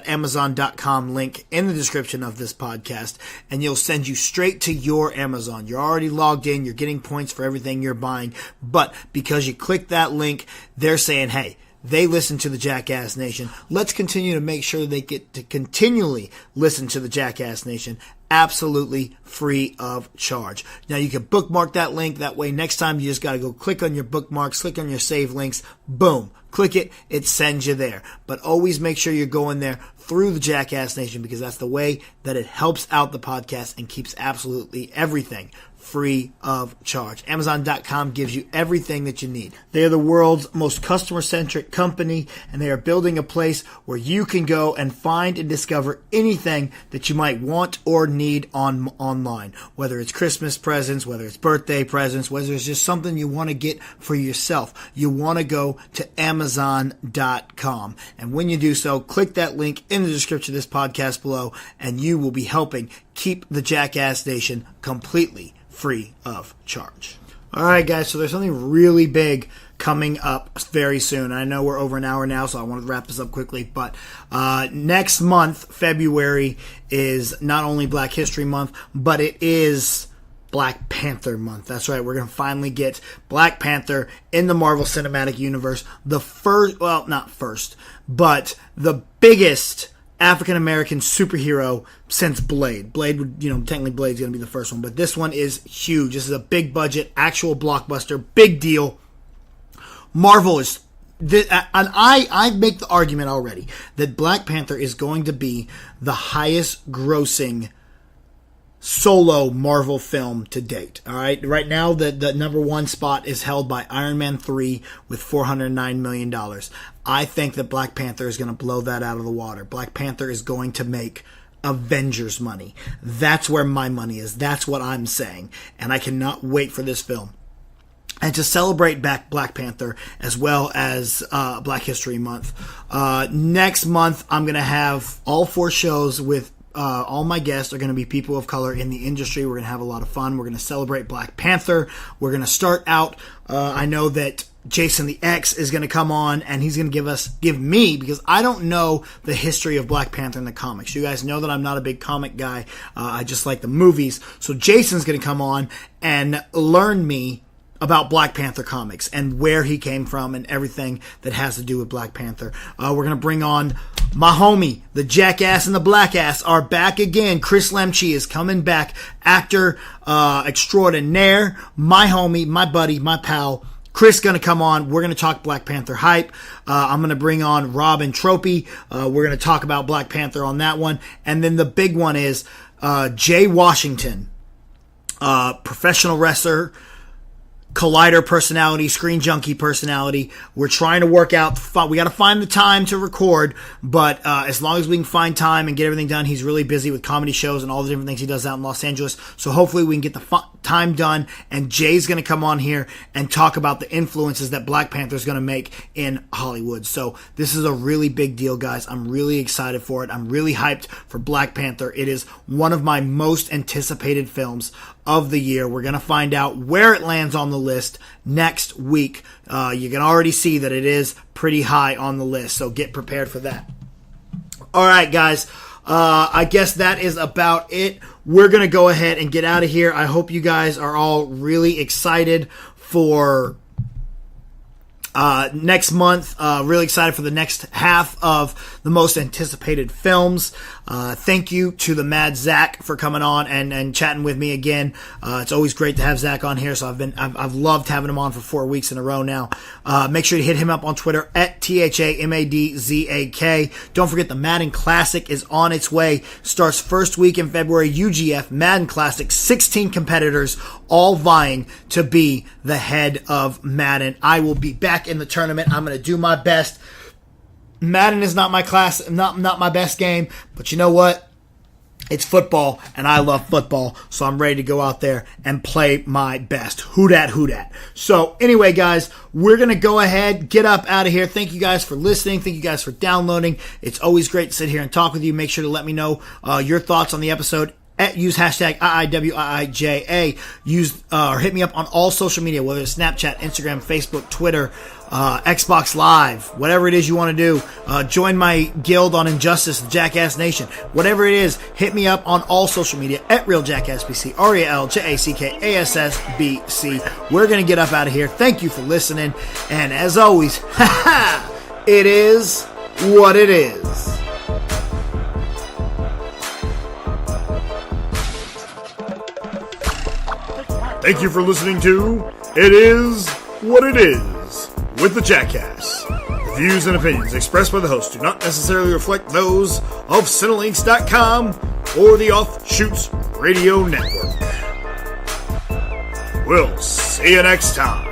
Amazon.com link in the description of this podcast, and you'll send you straight to your Amazon. You're already logged in, you're getting points for everything you're buying, but because you click that link, they're saying, hey, they listen to the Jackass Nation. Let's continue to make sure they get to continually listen to the Jackass Nation absolutely free of charge. Now, you can bookmark that link. That way, next time you just got to go click on your bookmarks, click on your save links, boom, click it, it sends you there. But always make sure you're going there through the Jackass Nation, because that's the way that it helps out the podcast and keeps absolutely everything free of charge. Amazon.com gives you everything that you need. They are the world's most customer-centric company, and they are building a place where you can go and find and discover anything that you might want or need online. Whether it's Christmas presents, whether it's birthday presents, whether it's just something you want to get for yourself, you want to go to Amazon.com. And when you do so, click that link in the description of this podcast below, and you will be helping keep the Jackass Nation completely free of charge. All right, guys, so there's something really big coming up very soon. I know we're over an hour now, so I want to wrap this up quickly, but next month, February, is not only Black History Month, but it is Black Panther Month. That's right, we're going to finally get Black Panther in the Marvel Cinematic Universe. The first, well, not first, but the biggest African-American superhero since Blade. Blade would, technically Blade's going to be the first one, but this one is huge. This is a big budget, actual blockbuster, big deal. Marvel is, and I make the argument already that Black Panther is going to be the highest grossing solo Marvel film to date. All right, right now the number 1 spot is held by Iron Man 3 with $409 million. I think that Black Panther is going to blow that out of the water. Black Panther is going to make Avengers money. That's where my money is. That's what I'm saying, and I cannot wait for this film. And to celebrate back Black Panther as well as Black History Month, next month I'm going to have all 4 shows with all my guests are going to be people of color in the industry. We're going to have a lot of fun. We're going to celebrate Black Panther. We're going to start out, I know that Jason the X is going to come on, and he's going to give me, because I don't know the history of Black Panther in the comics. You guys know that I'm not a big comic guy. I just like the movies. So Jason's going to come on and learn me about Black Panther comics and where he came from and everything that has to do with Black Panther. We're going to bring on my homie, the Jackass and the Blackass are back again. Chris Lemche is coming back, actor extraordinaire, my homie, my buddy, my pal. Chris going to come on. We're going to talk Black Panther hype. I'm going to bring on Rob and Tropy. We're going to talk about Black Panther on that one. And then the big one is Jay Washington, professional wrestler, Collider personality, Screen Junkie personality. We're trying to work out, we got to find the time to record, but as long as we can find time and get everything done, he's really busy with comedy shows and all the different things he does out in Los Angeles. So hopefully we can get the time done, and Jay's going to come on here and talk about the influences that Black Panther is going to make in Hollywood. So this is a really big deal, guys. I'm really excited for it. I'm really hyped for Black Panther. It is one of my most anticipated films of the year. We're going to find out where it lands on the list next week. You can already see that it is pretty high on the list, so get prepared for that. All right, guys. I guess that is about it. We're going to go ahead and get out of here. I hope you guys are all really excited for next month. Really excited for the next half of the most anticipated films. Thank you to the Mad Zack for coming on and chatting with me again. It's always great to have Zach on here, so I've loved having him on for 4 weeks in a row now. Make sure to hit him up on Twitter at THAMADZAK. Don't forget the Madden Classic is on its way. Starts first week in February. UGF Madden Classic, 16 competitors all vying to be the head of Madden. I will be back in the tournament. I'm going to do my best. Madden is not my class, not my best game, but you know what? It's football, and I love football, so I'm ready to go out there and play my best. Who dat? So anyway, guys, we're going to go ahead, get up out of here. Thank you guys for listening. Thank you guys for downloading. It's always great to sit here and talk with you. Make sure to let me know your thoughts on the episode. Use hashtag IiWiIJA. Use or hit me up on all social media, whether it's Snapchat, Instagram, Facebook, Twitter, Xbox Live, whatever it is you want to do. Join my guild on Injustice, the Jackass Nation. Whatever it is, hit me up on all social media at RealJackassBC, RealJackassBC. We're going to get up out of here. Thank you for listening. And as always, it is what it is. Thank you for listening to It Is What It Is with the Jackass. The views and opinions expressed by the host do not necessarily reflect those of Cinelinks.com or the Offshoots Radio Network. We'll see you next time.